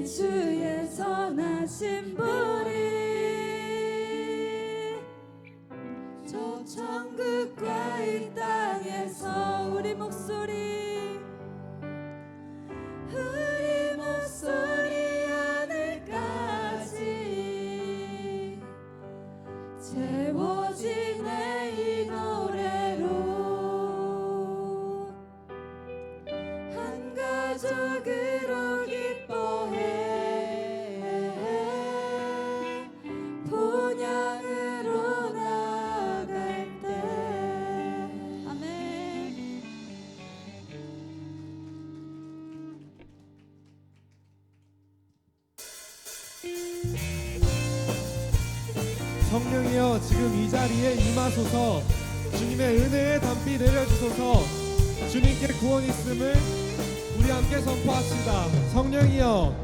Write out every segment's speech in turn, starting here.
주의 선하신 분이 저 천국과 이 땅에서 우리 목소리 하늘까지 채워지네 이 노래로 한 가족으로 기뻐해 본향으로 나갈 때. 아멘. 성령이여 지금 이 자리에 임하소서. 주님의 은혜의 담비 내려주소서. 주님께 구원 있음을 우리 함께 선포합시다. 성령이여,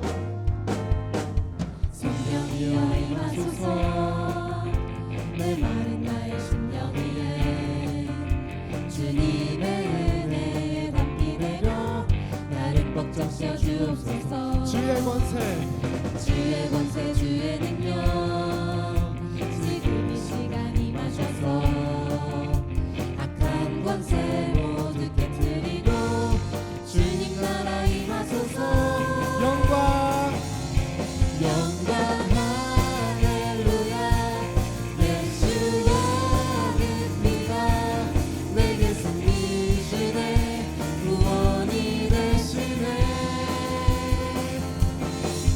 성령이여 임하소서. 내 마른 나의 심령 위에 주님의 은혜의 담비 내려 나를 꽉 적셔 주옵소서. 주의 권세, 주의 권세 주의 능력 지금 이 시간 임하셔서 악한 권세 모두 깨트리고 주님 나라 임하소서. 영광, 영광 할렐루야. 예수와 듭니다. 내게 승리 주네 구원이 되시네.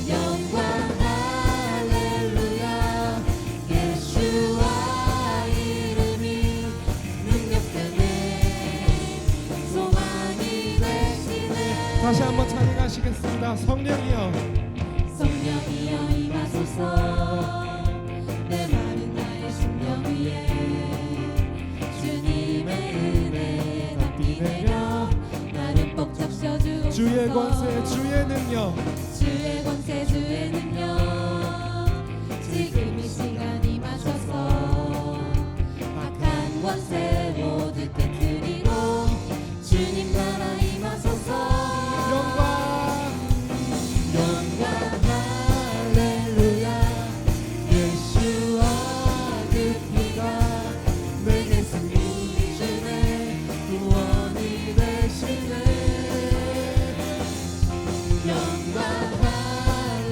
영광 할렐루야. 예수와 이름이 능력되네 소망이 되시네. 다시 한번 찬양하시겠습니다. 성령이여, 성령이여 임하소서. 내 마른 나의 심령 위에 주님의 은혜에 담비 내려 나를 꼭 적셔 주옵소서. 주의 권세, 주의 능력, 주의 권세 주의 능력 지금 이 시간 임하셔서 악한 권세 모두 깨트리고 주님 나라 임하소서. 영광, 영광 할렐루야. 예수와 그 피가 내게 승리 주네 구원이 되시네. 영광 할렐루야.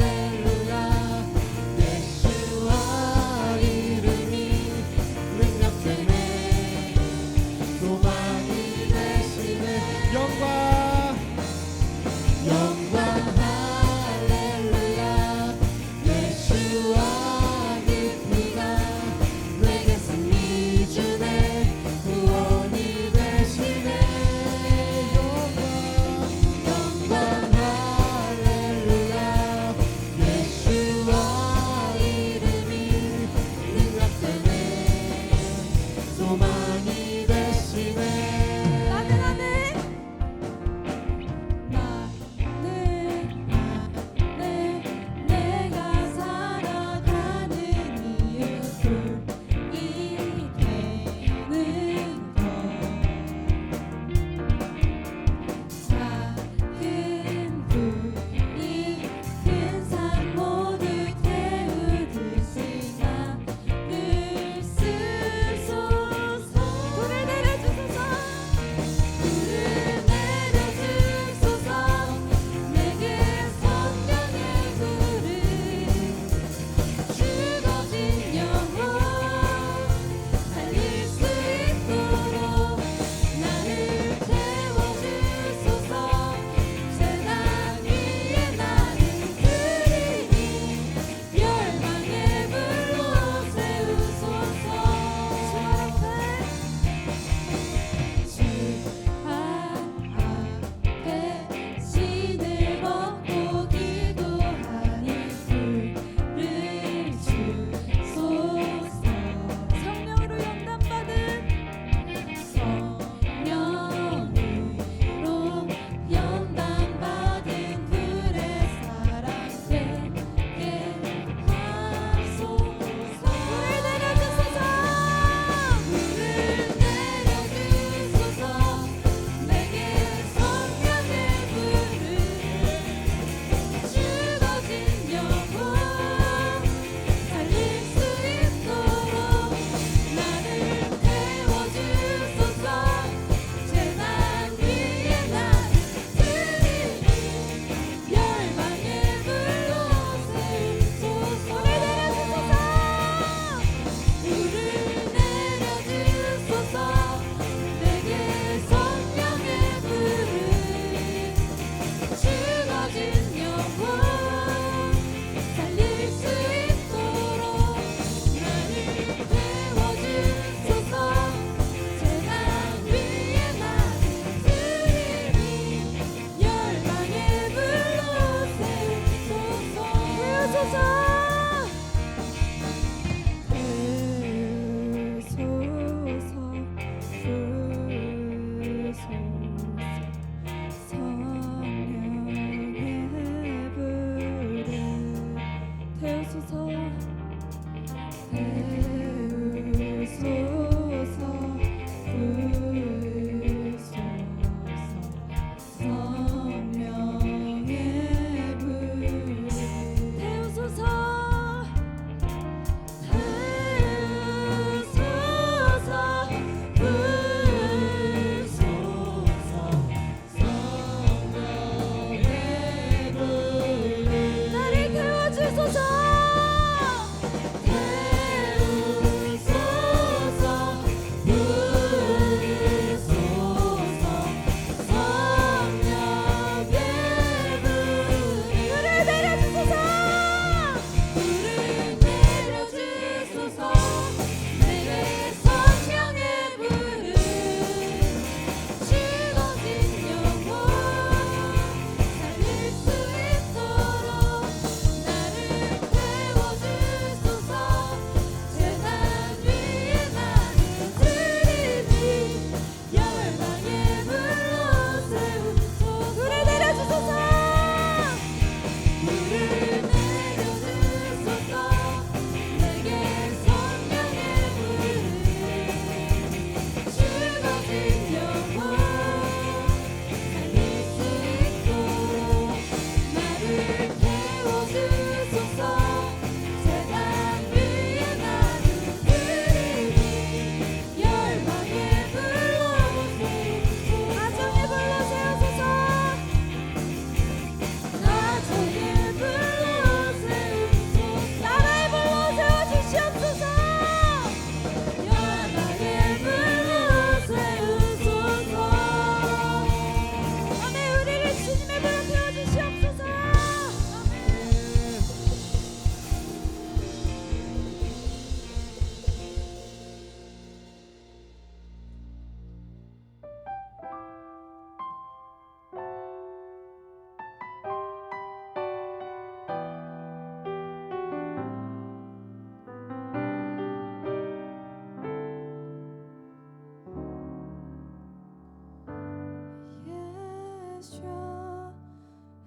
예수와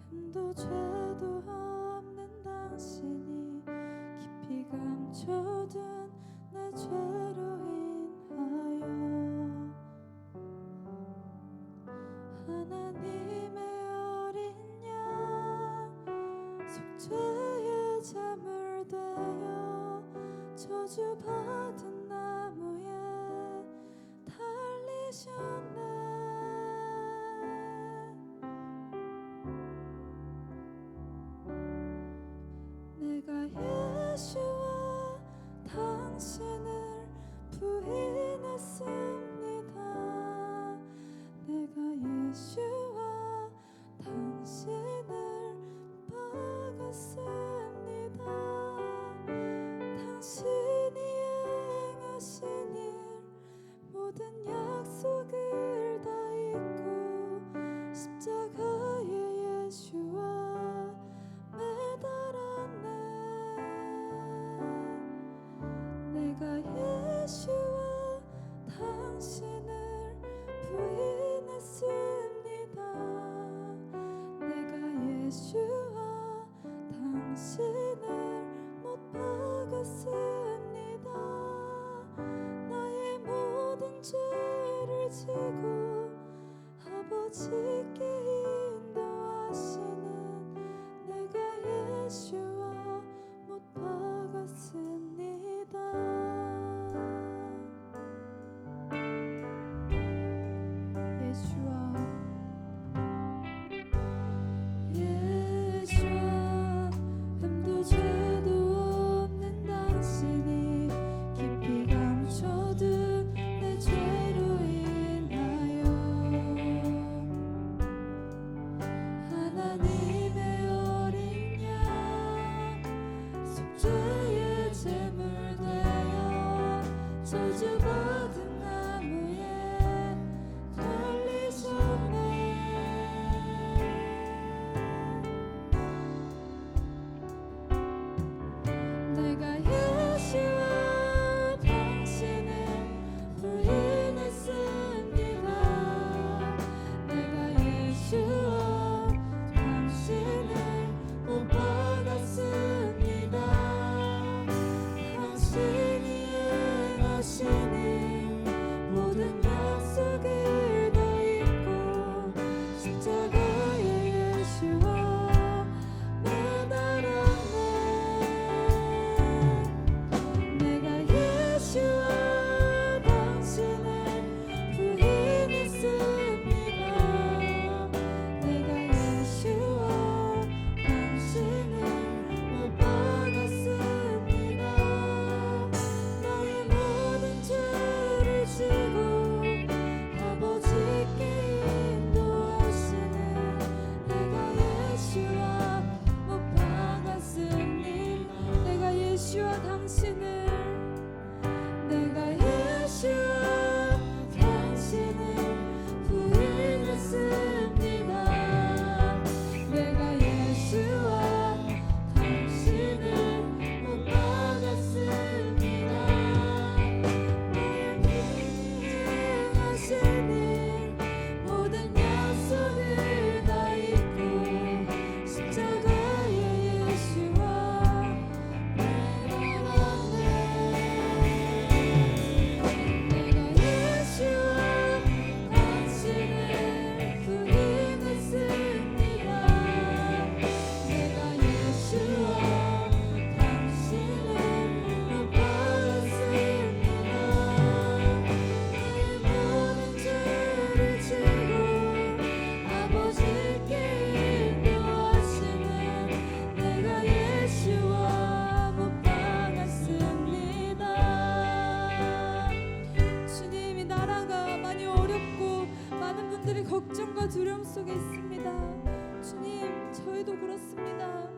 흠도 죄도 없는 당신이 깊이 감춰둔 내 죄로 인하여 하나님의 어린 양 속죄의 제물 되어 저주받은 나무에 달리셨네. 내가 예수와 당신을 부인했습니다. 내가 예수와 당신을 박았습니다. 당신이 행하신 일 모든 약속을 다 잊고 십자가에 예수와 매달았네. 내가 예수와 당신을 부인했습니다. 내가 예수와 당신을 못 박았습니다. 나의 모든 죄를 지고 아버지께 인도하시는 내가 예수와 못 박았습니다. 예수와 흠도 죄도 없는 당신이 깊이 감춰둔 내 죄로 인하여 하나님의 어린 양 속죄의 제물 되어 저주받은 나무에 달리셨네. 내가 예수와 당신을 부인했습니다. 내가 예수와 당신을 못 박았습니다. 당신이 행하신 일 모든 약속을 다 잊고 십자가에 예수와 매달았네. 내가 예수와 당신을 부인했습니다. 내가 예수와 당신을 못 박았습니다. 나의 모든 죄를 지고 아버지께 인도하시는 내가 예수와 못 박았습니다. 내가 예수와 당신을 내가 예수와 당신을 부인했습니다. 내가 예수와 당신을 못 박았습니다. 나의 행하신 일 모든 약속을 다 잊고 십자가에 예수와 매달았네. 내가 예수와 당신을 부인했습니다. 내가 예수와 당신을 못 박았습니다. 나의 모든 죄를 지고 아버지께 인도하시는 내가 예수와 못 박았습니다. 주님, 이 나라가 많이 어렵고 많은 분들이 걱정과 두려움 속에 있습니다. 주님, 저희도 그렇습니다.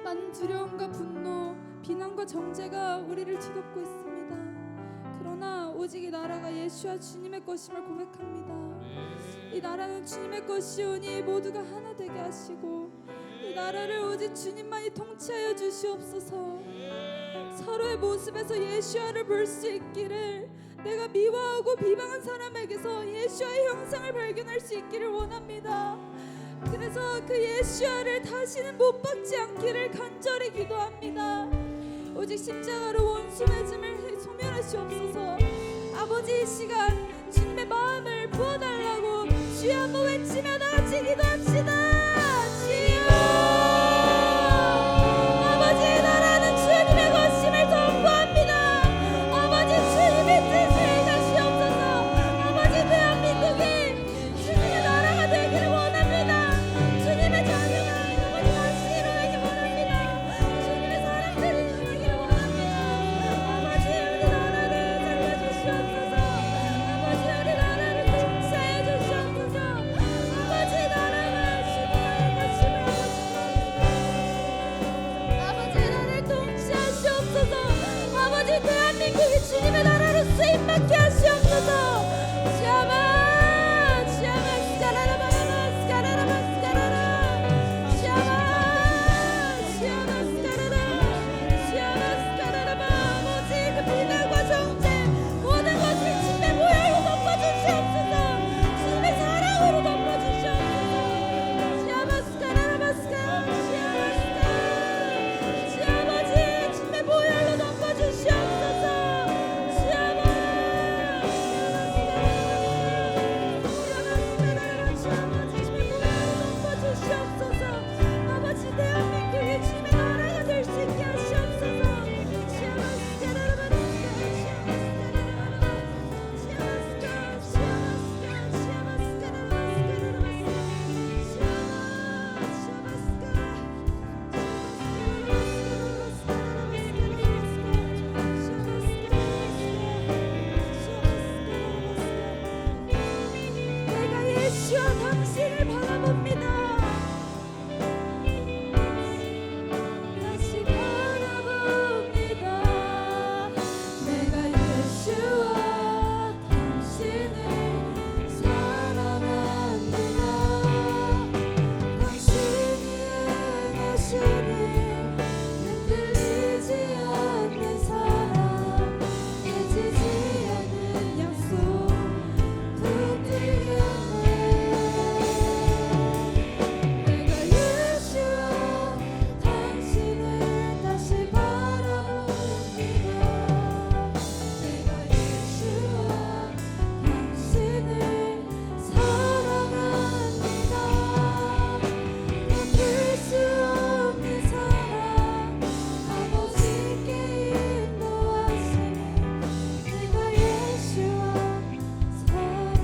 많은 두려움과 분노, 비난과 정죄가 우리를 뒤덮고 있습니다. 그러나 오직 이 나라가 예수와 주님의 것임을 고백합니다. 이 나라는 주님의 것이오니 모두가 하나 되게 하시고 이 나라를 오직 주님만이 통치하여 주시옵소서. 서로의 모습에서 예수와를 볼 수 있기를 내가 미워하고 비방한 사람에게서 예수와의 형상을 발견할 수 있기를 원합니다. 그래서 그 예수와를 다시는 못 박지 않기를 간절히 기도합니다. 오직 십자가로 원수 맺음을 소멸하시옵소서. 아버지, 이 시간 주님의 마음을 부어달라고 주여 한번 외치며 다같이 기도합시다. 주여, 아버지의 나라는 주님의 것임을 선포합니다. 아버지, 주님의 뜻을 행하시옵소서. 아버지, 대한민국이 주님의 나라가 되기를 원합니다. 주님의 자녀가 아버지 다시 일어나기 원합니다. 주님의 사람들이 일어나기를 원합니다. 아버지, 우리 나라를 살려주시옵소서. 아버지, 우리 나라를 통치하여 주시옵소서. 아버지, 나라가 주님의 것임을 아버지, 나라를 통치하시옵소서. 아버지, 대한민국이 주님의 나라로 쓰임받게 하시옵소서. 시아마 시아마 스카라라바라바 스카라라바 스카라라 시아마 시아마 스카라라 시아마 스카라라바. 아버지, 그 비난과 정죄 모든 것을 주님의 보혈로 덮어주시옵소서. 주님의 사랑으로 덮어주시옵소서. 시아마 스카라라바 스카라 시아마 스카라 시아버지, 주님의 보혈로 덮어주시옵소서. 시아마 아버지, 대한민국이 주님의 나라가 될 수 있게 하시옵소서. 내가 예수와 당신을 바라봅니다. 다시 바라봅니다. 내가 예수와 당신을 사랑합니다. 당신이 행하시는 흔들리지 않는 사랑, 깨지지 않는 약속 붙들겠네. 내가 예수와 당신을 다시 바라봅니다. 내가 예수와 당신을 사랑합니다. 덮을 수 없는 사랑, 아버지께 인도하시니 내가 예수와 사랑해.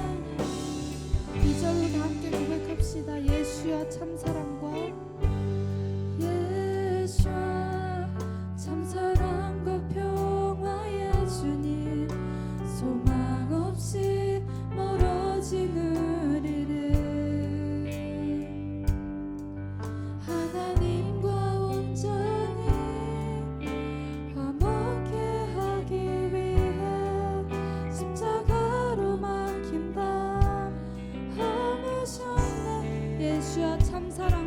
이 절로 다 함께 고백합시다. 예수와 참사랑과 예수와 참사랑과 평화의 주님, 소망 없이 멀어지는 우리를 하나님과 온전히 화목해 하기 위해 십자가로 막힌 담 하무셨네. 예수와 참사랑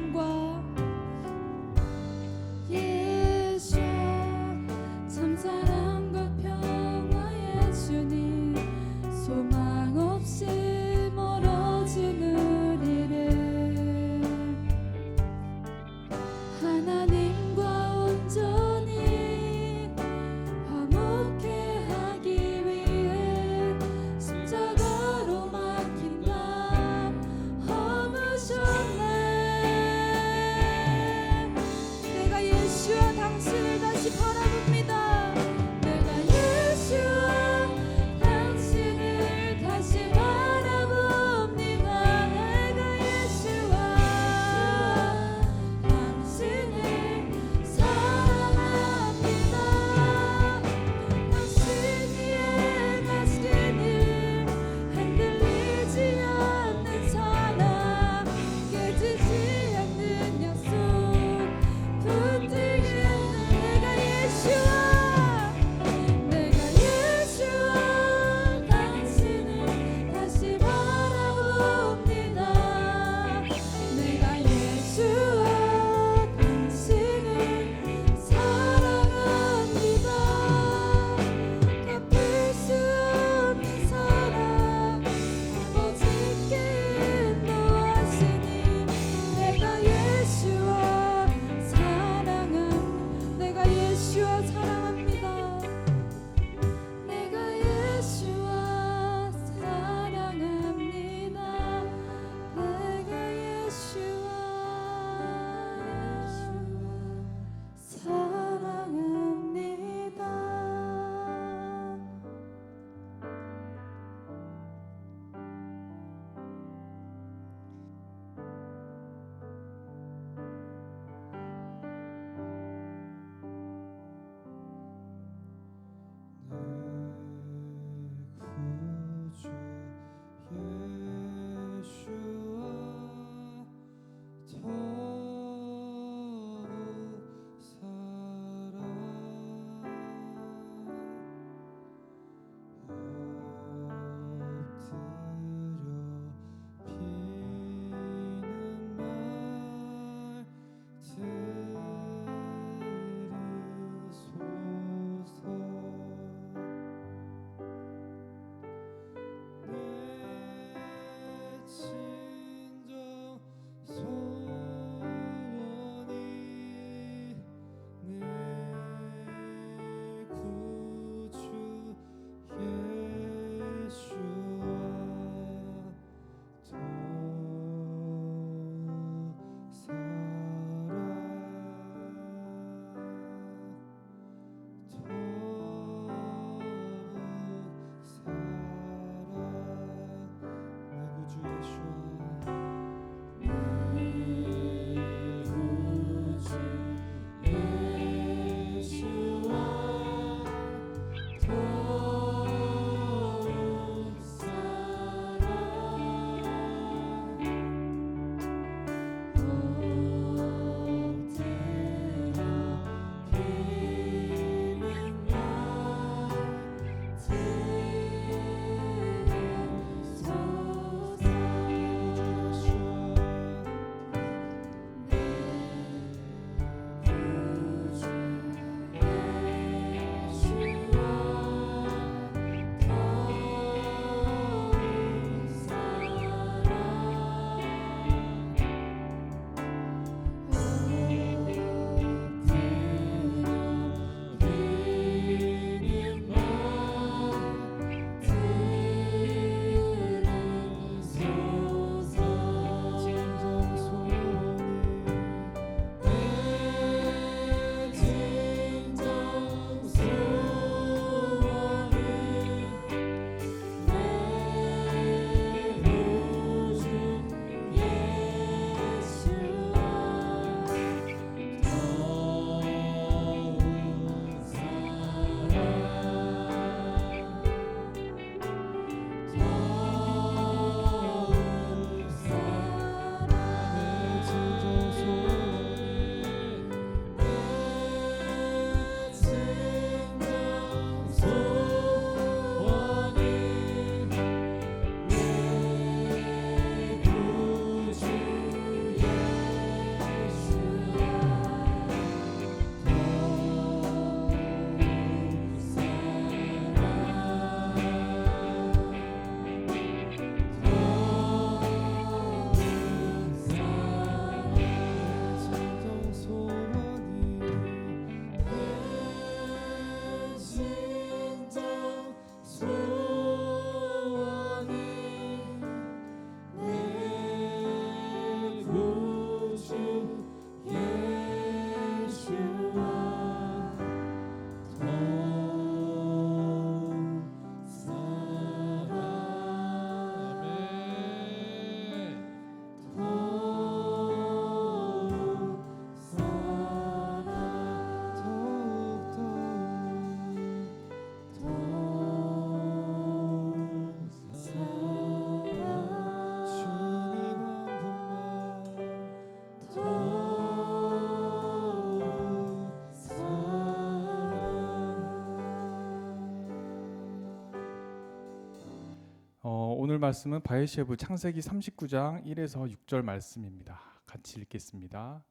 말씀은 바에셰브 창세기 39장 1에서 6절 말씀입니다. 같이 읽겠습니다.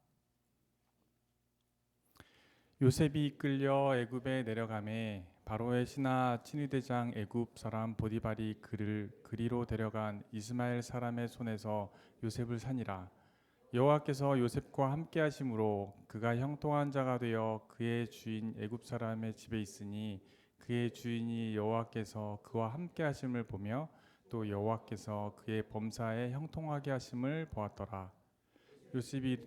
요셉이 이끌려 애굽에 내려가매 바로의 신하 친위대장 애굽 사람 보디발이 그를 그리로 데려간 이스마엘 사람의 손에서 요셉을 산이라. 여호와께서 요셉과 함께 하심으로 그가 형통한 자가 되어 그의 주인 애굽 사람의 집에 있으니 그의 주인이 여호와께서 그와 함께 하심을 보며 또 여호와께서 그의 범사에 형통하게 하심을 보았더라. 요셉이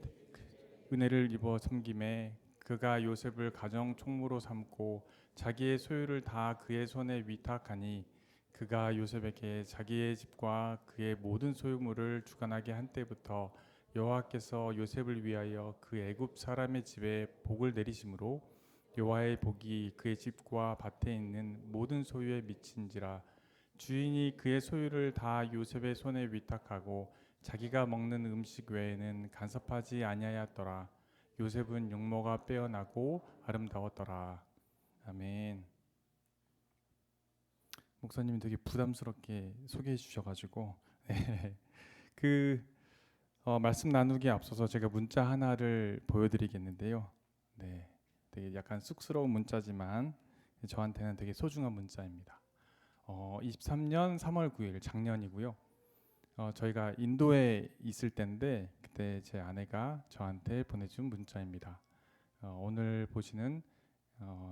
은혜를 입어 섬김에 그가 요셉을 가정 총무로 삼고 자기의 소유를 다 그의 손에 위탁하니 그가 요셉에게 자기의 집과 그의 모든 소유물을 주관하게 한 때부터 여호와께서 요셉을 위하여 그 애굽 사람의 집에 복을 내리심으로 여호와의 복이 그의 집과 밭에 있는 모든 소유에 미친지라. 주인이 그의 소유를 다 요셉의 손에 위탁하고 자기가 먹는 음식 외에는 간섭하지 아니하였더라. 요셉은 용모가 빼어나고 아름다웠더라. 아멘. 목사님이 되게 부담스럽게 소개해 주셔가지고 말씀 나누기에 앞서서 제가 문자 하나를 보여드리겠는데요. 네, 되게 약간 쑥스러운 문자지만 저한테는 되게 소중한 문자입니다. 23년 3월 9일 작년이고요. 저희가 인도에 있을 때인데 그때 제 아내가 저한테 보내준 문자입니다. 오늘 보시는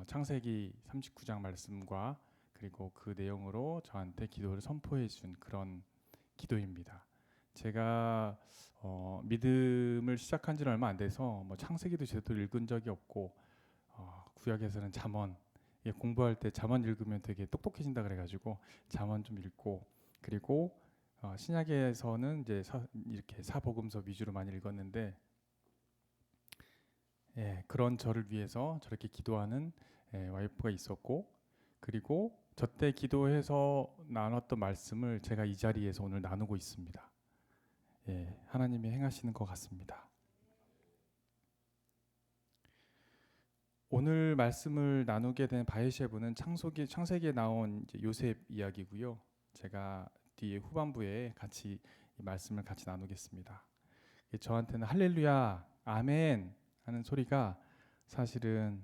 창세기 39장 말씀과 그리고 그 내용으로 저한테 기도를 선포해 준 그런 기도입니다. 제가 믿음을 시작한 지는 얼마 안 돼서 창세기도 제대로 읽은 적이 없고 구약에서는 잠언 공부할 때 잠언 읽으면 되게 똑똑해진다 그래가지고 잠언 좀 읽고 그리고 신약에서는 이제 이렇게 사복음서 위주로 많이 읽었는데 그런 저를 위해서 저렇게 기도하는 와이프가 있었고 그리고 저 때 기도해서 나눴던 말씀을 제가 이 자리에서 오늘 나누고 있습니다. 하나님이 행하시는 것 같습니다. 오늘 말씀을 나누게 된 바에셰브는 창세기에 나온 이제 요셉 이야기고요. 제가 뒤에 후반부에 같이 이 말씀을 같이 나누겠습니다. 저한테는 할렐루야, 아멘 하는 소리가 사실은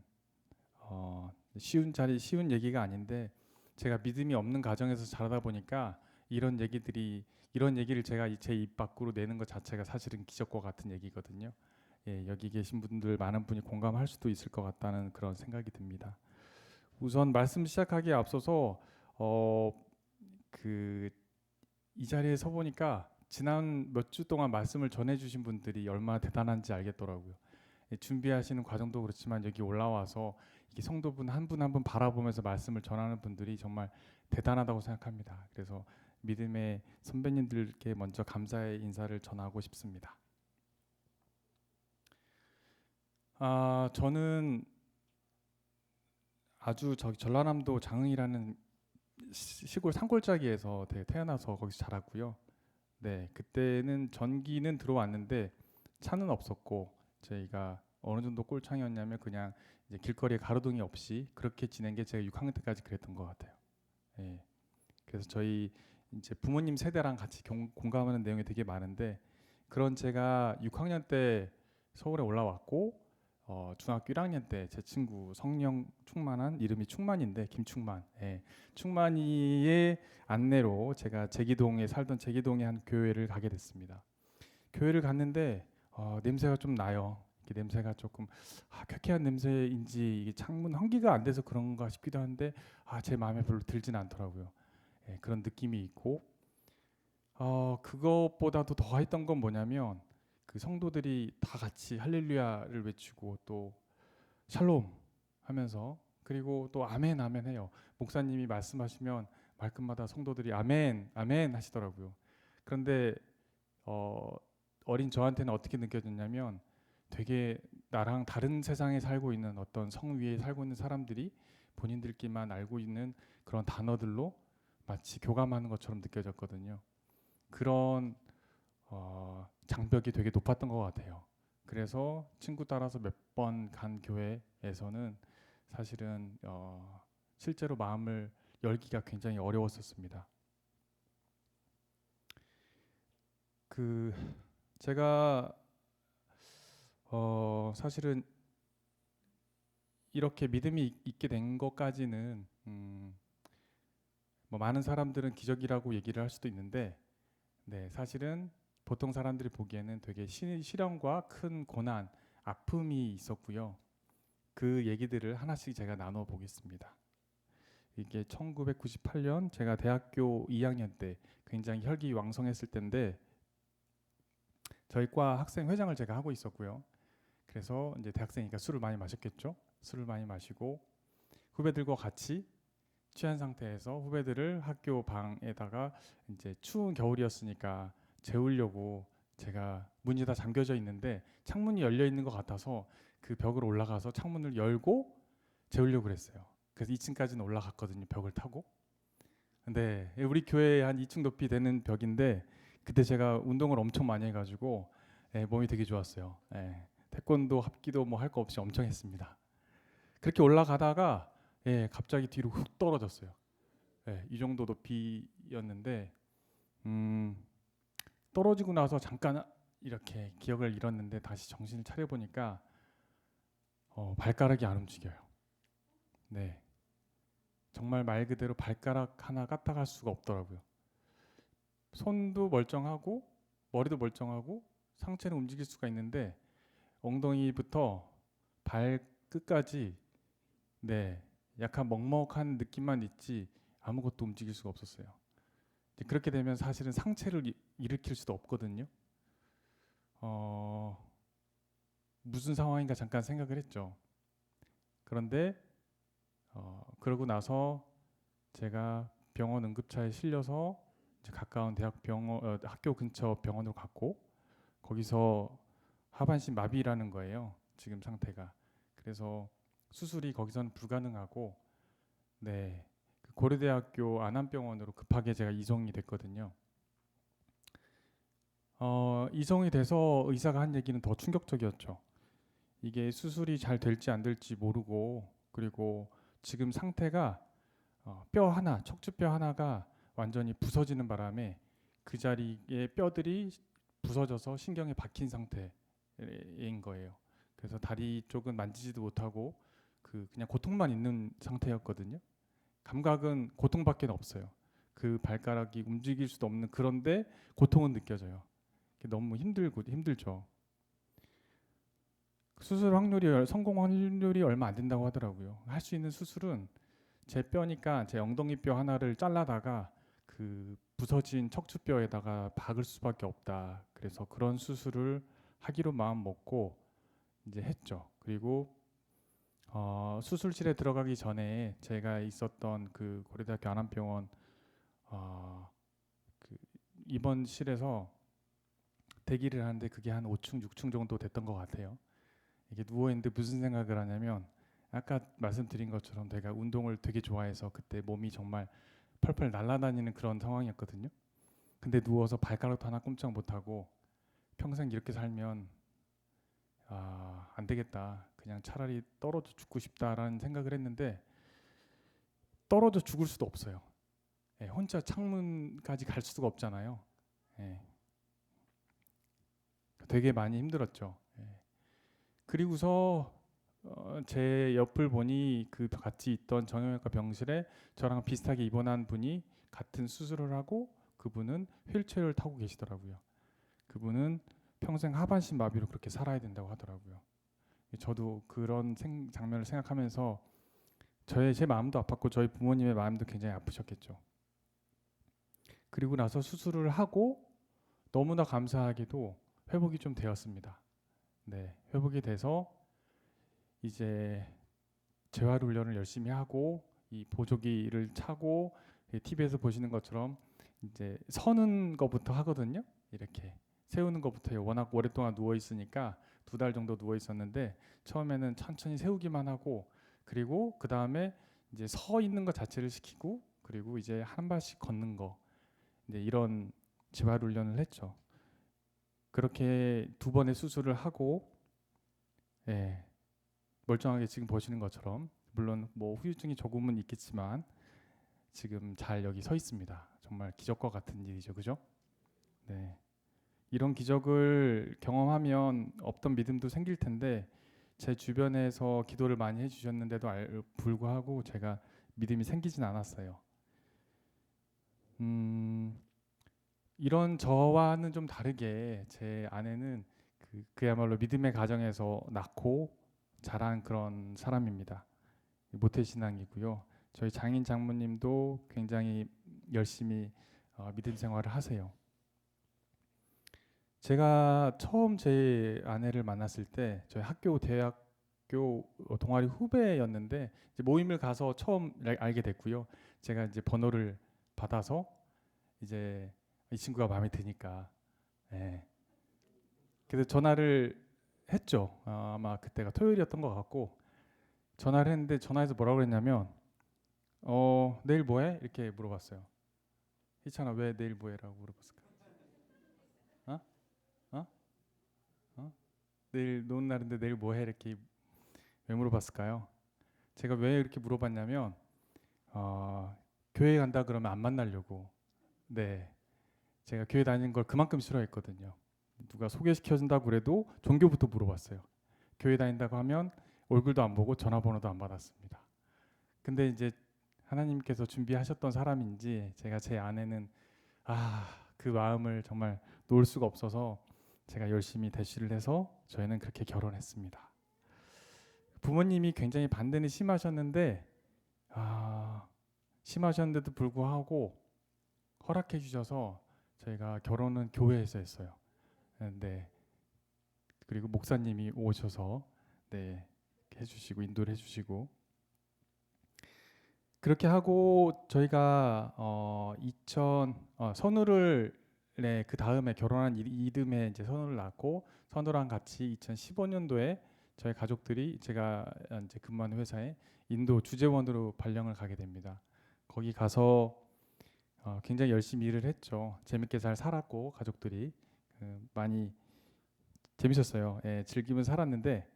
쉬운 얘기가 아닌데 제가 믿음이 없는 가정에서 자라다 보니까 이런 얘기를 제가 제 입 밖으로 내는 것 자체가 사실은 기적과 같은 얘기거든요. 여기 계신 분들 많은 분이 공감할 수도 있을 것 같다는 그런 생각이 듭니다. 우선 말씀 시작하기에 앞서서 이 자리에 서 보니까 지난 몇 주 동안 말씀을 전해주신 분들이 얼마나 대단한지 알겠더라고요. 준비하시는 과정도 그렇지만 여기 올라와서 이게 성도분 한 분 한 분 바라보면서 말씀을 전하는 분들이 정말 대단하다고 생각합니다. 그래서 믿음의 선배님들께 먼저 감사의 인사를 전하고 싶습니다. 저는 아주 전라남도 장흥이라는 시골 산골짜기에서 태어나서 거기서 자랐고요. 네, 그때는 전기는 들어왔는데 차는 없었고 저희가 어느 정도 꼴창이었냐면 그냥 이제 길거리에 가로등이 없이 그렇게 지낸 게 제가 6학년 때까지 그랬던 것 같아요. 그래서 저희 이제 부모님 세대랑 같이 공감하는 내용이 되게 많은데 그런 제가 6학년 때 서울에 올라왔고 중학교 1학년 때 제 친구 성령 충만한 이름이 충만인데 김충만 충만이의 안내로 제가 살던 제기동의 한 교회를 가게 됐습니다. 교회를 갔는데 냄새가 좀 나요. 냄새가 조금 쾌쾌한 냄새인지 이게 창문 환기가 안 돼서 그런가 싶기도 한데 제 마음에 별로 들진 않더라고요. 그런 느낌이 있고 그것보다도 더 했던 건 뭐냐면 그 성도들이 다 같이 할렐루야를 외치고 또 샬롬 하면서 그리고 또 아멘 아멘 해요. 목사님이 말씀하시면 말끝마다 성도들이 아멘 아멘 하시더라고요. 그런데 어린 저한테는 어떻게 느껴졌냐면 되게 나랑 다른 세상에 살고 있는 어떤 성 위에 살고 있는 사람들이 본인들끼리만 알고 있는 그런 단어들로 마치 교감하는 것처럼 느껴졌거든요. 그런 장벽이 되게 높았던 것 같아요. 그래서 친구 따라서 몇 번 간 교회에서는 사실은 실제로 마음을 열기가 굉장히 어려웠었습니다. 제가 사실은 이렇게 믿음이 있게 된 것까지는 뭐 많은 사람들은 기적이라고 얘기를 할 수도 있는데, 네, 사실은 보통 사람들이 보기에는 되게 시련과 큰 고난, 아픔이 있었고요. 그 얘기들을 하나씩 제가 나눠 보겠습니다. 이게 1998년 제가 대학교 2학년 때 굉장히 혈기왕성했을 때인데, 저희 과 학생 회장을 제가 하고 있었고요. 그래서 이제 대학생이니까 술을 많이 마셨겠죠. 술을 많이 마시고 후배들과 같이 취한 상태에서 후배들을 학교 방에다가 이제 추운 겨울이었으니까 재우려고, 제가 문이 다 잠겨져 있는데 창문이 열려 있는 것 같아서 그 벽으로 올라가서 창문을 열고 재우려고 그랬어요. 그래서 2층까지는 올라갔거든요, 벽을 타고. 근데 우리 교회 한 2층 높이 되는 벽인데, 그때 제가 운동을 엄청 많이 해가지고 몸이 되게 좋았어요. 태권도, 합기도 뭐 할 거 없이 엄청 했습니다. 그렇게 올라가다가 갑자기 뒤로 훅 떨어졌어요. 이 정도 높이였는데 떨어지고 나서 잠깐 이렇게 기억을 잃었는데 다시 정신을 차려 보니까 발가락이 안 움직여요. 네, 정말 말 그대로 발가락 하나 까딱할 수가 없더라고요. 손도 멀쩡하고 머리도 멀쩡하고 상체는 움직일 수가 있는데 엉덩이부터 발 끝까지 약간 먹먹한 느낌만 있지 아무것도 움직일 수가 없었어요. 그렇게 되면 사실은 상체를 일으킬 수도 없거든요. 무슨 상황인가 잠깐 생각을 했죠. 그런데 그러고 나서 제가 병원 응급차에 실려서 이제 가까운 학교 근처 병원으로 갔고, 거기서 하반신 마비라는 거예요, 지금 상태가. 그래서 수술이 거기서는 불가능하고, 그 고려대학교 안암병원으로 급하게 제가 이송이 됐거든요. 이송이 돼서 의사가 한 얘기는 더 충격적이었죠. 이게 수술이 잘 될지 안 될지 모르고, 그리고 지금 상태가 뼈 하나, 척추뼈 하나가 완전히 부서지는 바람에 그 자리에 뼈들이 부서져서 신경에 박힌 상태인 거예요. 그래서 다리 쪽은 만지지도 못하고 그냥 고통만 있는 상태였거든요. 감각은 고통밖에 없어요. 그 발가락이 움직일 수도 없는, 그런데 고통은 느껴져요. 너무 힘들죠. 성공 확률이 얼마 안 된다고 하더라고요. 할 수 있는 수술은 제 뼈니까 제 엉덩이 뼈 하나를 잘라다가 그 부서진 척추뼈에다가 박을 수밖에 없다. 그래서 그런 수술을 하기로 마음 먹고 이제 했죠. 그리고 수술실에 들어가기 전에 제가 있었던 그 고려대학교 안암병원 그 입원실에서 대기를 하는데 그게 한 5층, 6층 정도 됐던 것 같아요. 이게 누워 있는데 무슨 생각을 하냐면, 아까 말씀드린 것처럼 제가 운동을 되게 좋아해서 그때 몸이 정말 펄펄 날아다니는 그런 상황이었거든요. 근데 누워서 발가락도 하나 꼼짝 못하고 평생 이렇게 살면 안 되겠다, 그냥 차라리 떨어져 죽고 싶다라는 생각을 했는데, 떨어져 죽을 수도 없어요. 혼자 창문까지 갈 수가 없잖아요. 되게 많이 힘들었죠. 그리고서 제 옆을 보니 그 같이 있던 정형외과 병실에 저랑 비슷하게 입원한 분이 같은 수술을 하고, 그분은 휠체어를 타고 계시더라고요. 그분은 평생 하반신 마비로 그렇게 살아야 된다고 하더라고요. 저도 그런 장면을 생각하면서 제 마음도 아팠고 저희 부모님의 마음도 굉장히 아프셨겠죠. 그리고 나서 수술을 하고 너무나 감사하게도 회복이 좀 되었습니다. 회복이 돼서 이제 재활 훈련을 열심히 하고 이 보조기를 차고, TV에서 보시는 것처럼 이제 서는 것부터 하거든요. 이렇게 세우는 것부터 해요. 워낙 오랫동안 누워 있으니까 2달 정도 누워 있었는데 처음에는 천천히 세우기만 하고, 그리고 그 다음에 이제 서 있는 것 자체를 시키고, 그리고 이제 한 발씩 걷는 거, 이제 이런 재활 훈련을 했죠. 그렇게 2번의 수술을 하고 멀쩡하게 지금 보시는 것처럼, 물론 뭐 후유증이 조금은 있겠지만 지금 잘 여기 서 있습니다. 정말 기적과 같은 일이죠, 그죠? 이런 기적을 경험하면 없던 믿음도 생길 텐데 제 주변에서 기도를 많이 해주셨는데도 불구하고 제가 믿음이 생기진 않았어요. 이런 저와는 좀 다르게 제 아내는 그야말로 믿음의 가정에서 낳고 자란 그런 사람입니다. 모태신앙이고요. 저희 장인 장모님도 굉장히 열심히 믿음 생활을 하세요. 제가 처음 제 아내를 만났을 때 저희 학교 대학교 동아리 후배였는데 이제 모임을 가서 처음 알게 됐고요. 제가 이제 번호를 받아서 이제 이 친구가 마음에 드니까 예. 그래서 전화를 했죠. 아마 그때가 토요일이었던 것 같고 전화를 했는데 전화해서 뭐라고 그랬냐면 내일 뭐해? 이렇게 물어봤어요. 희찬아 왜 내일 뭐해라고 물어봤을까? 내일 노는 날인데 내일 뭐해? 이렇게 왜 물어봤을까요? 제가 왜 이렇게 물어봤냐면 교회 간다 그러면 안 만나려고. 네, 제가 교회 다니는 걸 그만큼 싫어했거든요. 누가 소개시켜준다고 그래도 종교부터 물어봤어요. 교회 다닌다고 하면 얼굴도 안 보고 전화번호도 안 받았습니다. 근데 이제 하나님께서 준비하셨던 사람인지 제가 제 아내는 그 마음을 정말 놓을 수가 없어서 제가 열심히 대시를 해서 저희는 그렇게 결혼했습니다. 부모님이 굉장히 반대는 심하셨는데 심하셨는데도 불구하고 허락해 주셔서 저희가 결혼은 교회에서 했어요. 네. 그리고 목사님이 오셔서 네, 해주시고 인도를 해주시고 그렇게 하고 저희가 선우를 네, 그 다음에 결혼한 이듬해 이제 선우를 낳고 선우랑 같이 2015년도에 저희 가족들이 제가 이제 근무하는 회사에 인도 주재원으로 발령을 가게 됩니다. 거기 가서 굉장히 열심히 일을 했죠. 재밌게 잘 살았고 가족들이 많이 재밌었어요. 예, 즐기면 살았는데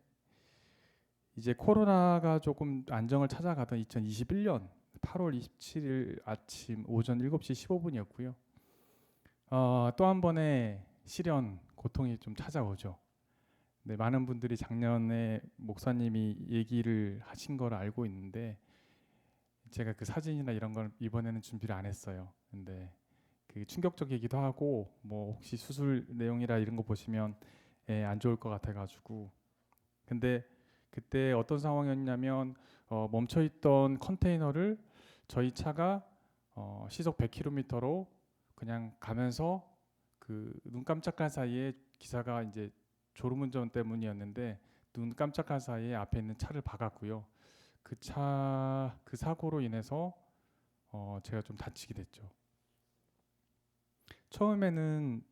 이제 코로나가 조금 안정을 찾아가던 2021년 8월 27일 아침 오전 7시 15분이었고요. 또 한 번의 시련, 고통이 좀 찾아오죠. 네, 많은 분들이 작년에 목사님이 얘기를 하신 걸 알고 있는데 제가 그 사진이나 이런 걸 이번에는 준비를 안 했어요. 근데 그 충격적이기도 하고 뭐 혹시 수술 내용이라 이런 거 보시면 안 좋을 것 같아가지고 근데 그때 어떤 상황이었냐면 멈춰있던 컨테이너를 저희 차가 시속 100km로 그냥 가면서 그 눈 깜짝할 사이에 기사가 이제 졸음운전 때문이었는데 눈 깜짝할 사이에 앞에 있는 차를 박았고요. 그 사고로 인해서 제가 좀 다치게 됐죠. 처음에는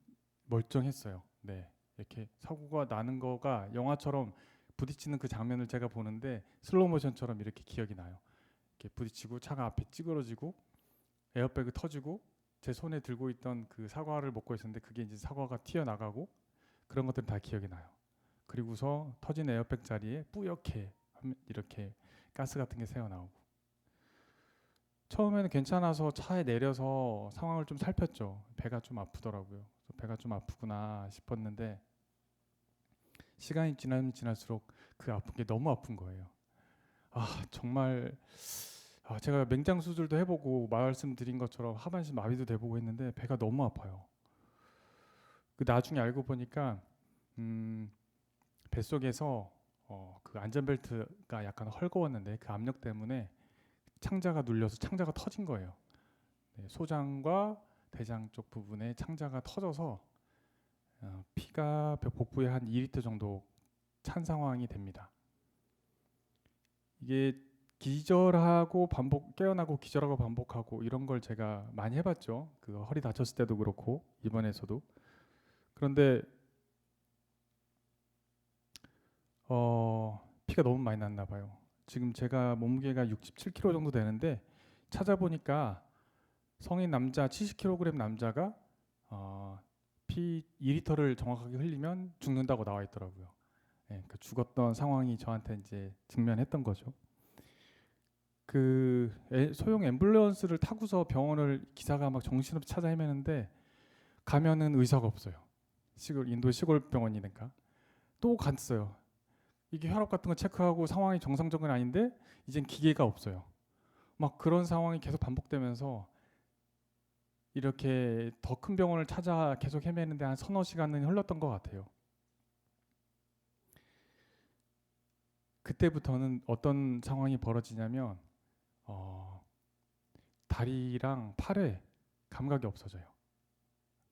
멀쩡했어요. 네, 이렇게 사고가 나는 거가 영화처럼 부딪히는 그 장면을 제가 보는데 슬로우 모션처럼 이렇게 기억이 나요. 이렇게 부딪히고 차가 앞에 찌그러지고 에어백이 터지고 제 손에 들고 있던 그 사과를 먹고 있었는데 그게 이제 사과가 튀어나가고 그런 것들은 다 기억이 나요. 그리고서 터진 에어백 자리에 뿌옇게 이렇게 가스 같은 게 새어나오고 처음에는 괜찮아서 차에 내려서 상황을 좀 살폈죠. 배가 좀 아프더라고요. 배가 좀 아프구나 싶었는데 시간이 지나면 지날수록 그 아픈 게 너무 아픈 거예요. 정말 제가 맹장 수술도 해보고 말씀드린 것처럼 하반신 마비도 돼보고 했는데 배가 너무 아파요. 그 나중에 알고 보니까 뱃속에서 그 안전벨트가 약간 헐거웠는데 그 압력 때문에 창자가 눌려서 창자가 터진 거예요. 네, 소장과 대장 쪽 부분에 창자가 터져서 피가 복부에 한 2리터 정도 찬 상황이 됩니다. 이게 기절하고 깨어나고 기절하고 반복하고 이런 걸 제가 많이 해봤죠. 그 허리 다쳤을 때도 그렇고 이번에서도. 그런데 피가 너무 많이 났나 봐요. 지금 제가 몸무게가 67kg 정도 되는데 찾아보니까 성인 남자 70kg 남자가 피 2리터를 정확하게 흘리면 죽는다고 나와 있더라고요. 그러니까 죽었던 상황이 저한테 이제 직면했던 거죠. 그 소형 앰뷸런스를 타고서 병원을 기사가 막 정신없이 찾아 헤매는데 가면은 의사가 없어요. 인도 시골 병원이니까 또 갔어요. 이게 혈압 같은 거 체크하고 상황이 정상적은 아닌데 이젠 기계가 없어요. 막 그런 상황이 계속 반복되면서 이렇게 더 큰 병원을 찾아 계속 헤매는데 한 서너 시간은 흘렀던 것 같아요. 그때부터는 어떤 상황이 벌어지냐면 다리랑 팔에 감각이 없어져요.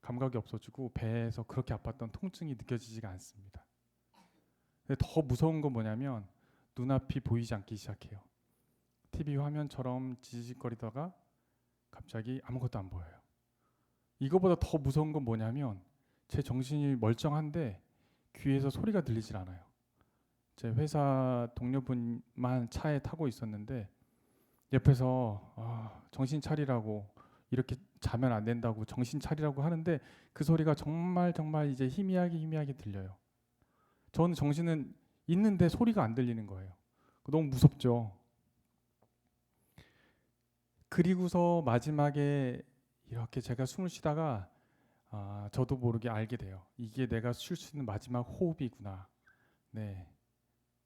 감각이 없어지고 배에서 그렇게 아팠던 통증이 느껴지지가 않습니다. 근데 더 무서운 건 뭐냐면 눈앞이 보이지 않기 시작해요. TV 화면처럼 지직거리다가 갑자기 아무것도 안 보여요. 이거보다 더 무서운 건 뭐냐면 제 정신이 멀쩡한데 귀에서 소리가 들리질 않아요. 제 회사 동료분만 차에 타고 있었는데 옆에서 정신 차리라고, 이렇게 자면 안 된다고 정신 차리라고 하는데 그 소리가 정말 이제 희미하게 들려요. 저는 정신은 있는데 소리가 안 들리는 거예요. 너무 무섭죠. 그리고서 마지막에 이렇게 제가 숨을 쉬다가 저도 모르게 알게 돼요. 이게 내가 쉴 수 있는 마지막 호흡이구나. 네,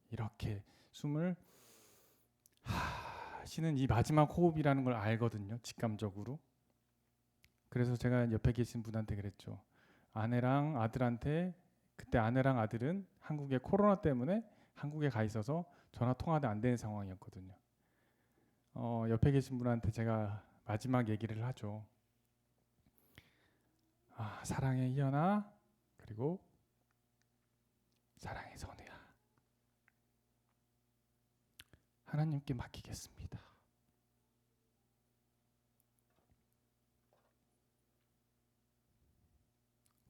이렇게 숨을 쉬는 이 마지막 호흡이라는 걸 알거든요, 직감적으로. 그래서 제가 옆에 계신 분한테 그랬죠. 아내랑 아들한테, 그때 아내랑 아들은 한국에 코로나 때문에 한국에 가 있어서 전화 통화도 안 되는 상황이었거든요. 옆에 계신 분한테 제가 마지막 얘기를 하죠. 사랑해 희연아, 그리고 사랑해 선우야, 하나님께 맡기겠습니다.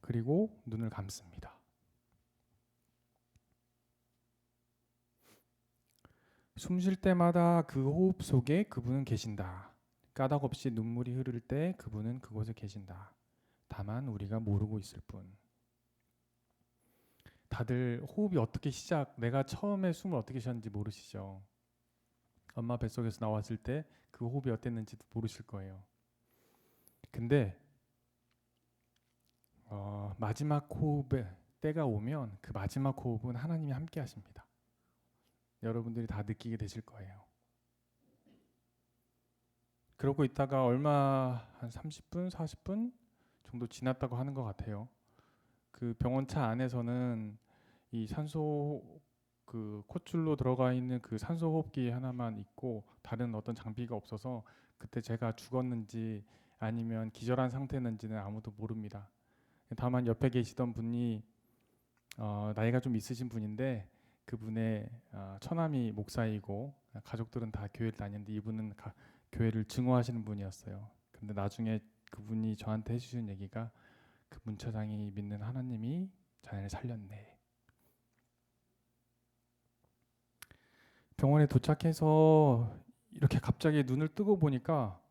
그리고 눈을 감습니다. 숨 쉴 때마다 그 호흡 속에 그분은 계신다. 까닭 없이 눈물이 흐를 때 그분은 그곳에 계신다. 다만 우리가 모르고 있을 뿐. 다들 호흡이 어떻게 내가 처음에 숨을 어떻게 쉬었는지 모르시죠? 엄마 뱃속에서 나왔을 때 그 호흡이 어땠는지도 모르실 거예요. 근데 마지막 호흡에 때가 오면 그 마지막 호흡은 하나님이 함께 하십니다. 여러분들이 다 느끼게 되실 거예요. 그러고 있다가 한 30분, 40분 정도 지났다고 하는 것 같아요. 그 병원 차 안에서는 이 산소 그 콧줄로 들어가 있는 그 산소 호흡기 하나만 있고 다른 어떤 장비가 없어서 그때 제가 죽었는지 아니면 기절한 상태였는지는 아무도 모릅니다. 다만 옆에 계시던 분이 나이가 좀 있으신 분인데 그분의 처남이 목사이고 가족들은 다 교회를 다니는데 이분은 교회를 증오하시는 분이었어요. 근데 나중에 그분이 저한테 해주신 얘기가 그 문처장이 믿는 하나님이 자네를 살렸네. 병원에 도착해서 이렇게 갑자기 눈을 뜨고 보니까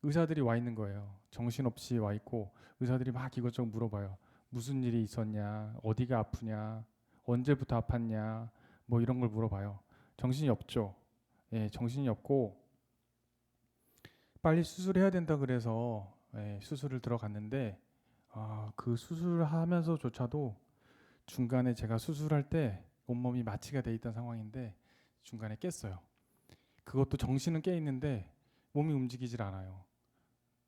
의사들이 와 있는 거예요. 정신없이 와 있고 의사들이 막 이것저것 물어봐요. 무슨 일이 있었냐, 어디가 아프냐, 언제부터 아팠냐, 뭐 이런 걸 물어봐요. 정신이 없죠. 예, 정신이 없고 빨리 수술해야 된다 그래서 수술을 들어갔는데 그 수술하면서조차도 중간에 제가 수술할 때 온몸이 마취가 돼 있던 상황인데 중간에 깼어요. 그것도 정신은 깨 있는데 몸이 움직이질 않아요.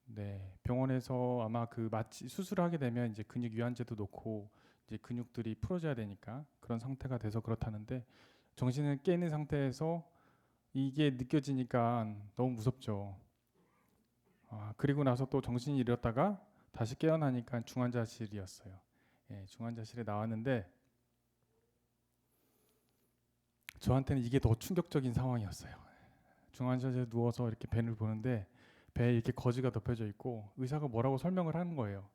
네, 병원에서 아마 그 수술을 하게 되면 이제 근육 유연제도 놓고 이제 근육들이 풀어져야 되니까 그런 상태가 돼서 그렇다는데 정신은 깨 있는 상태에서 이게 느껴지니까 너무 무섭죠. 그리고 나서 또 정신이 잃었다가 다시 깨어나니까 중환자실이었어요. 예, 중환자실에 나왔는데 저한테는 이게 더 충격적인 상황이었어요. 중환자실에 누워서 이렇게 벤을 보는데 배에 이렇게 거즈가 덮여져 있고 의사가 뭐라고 설명을 하는 거예요.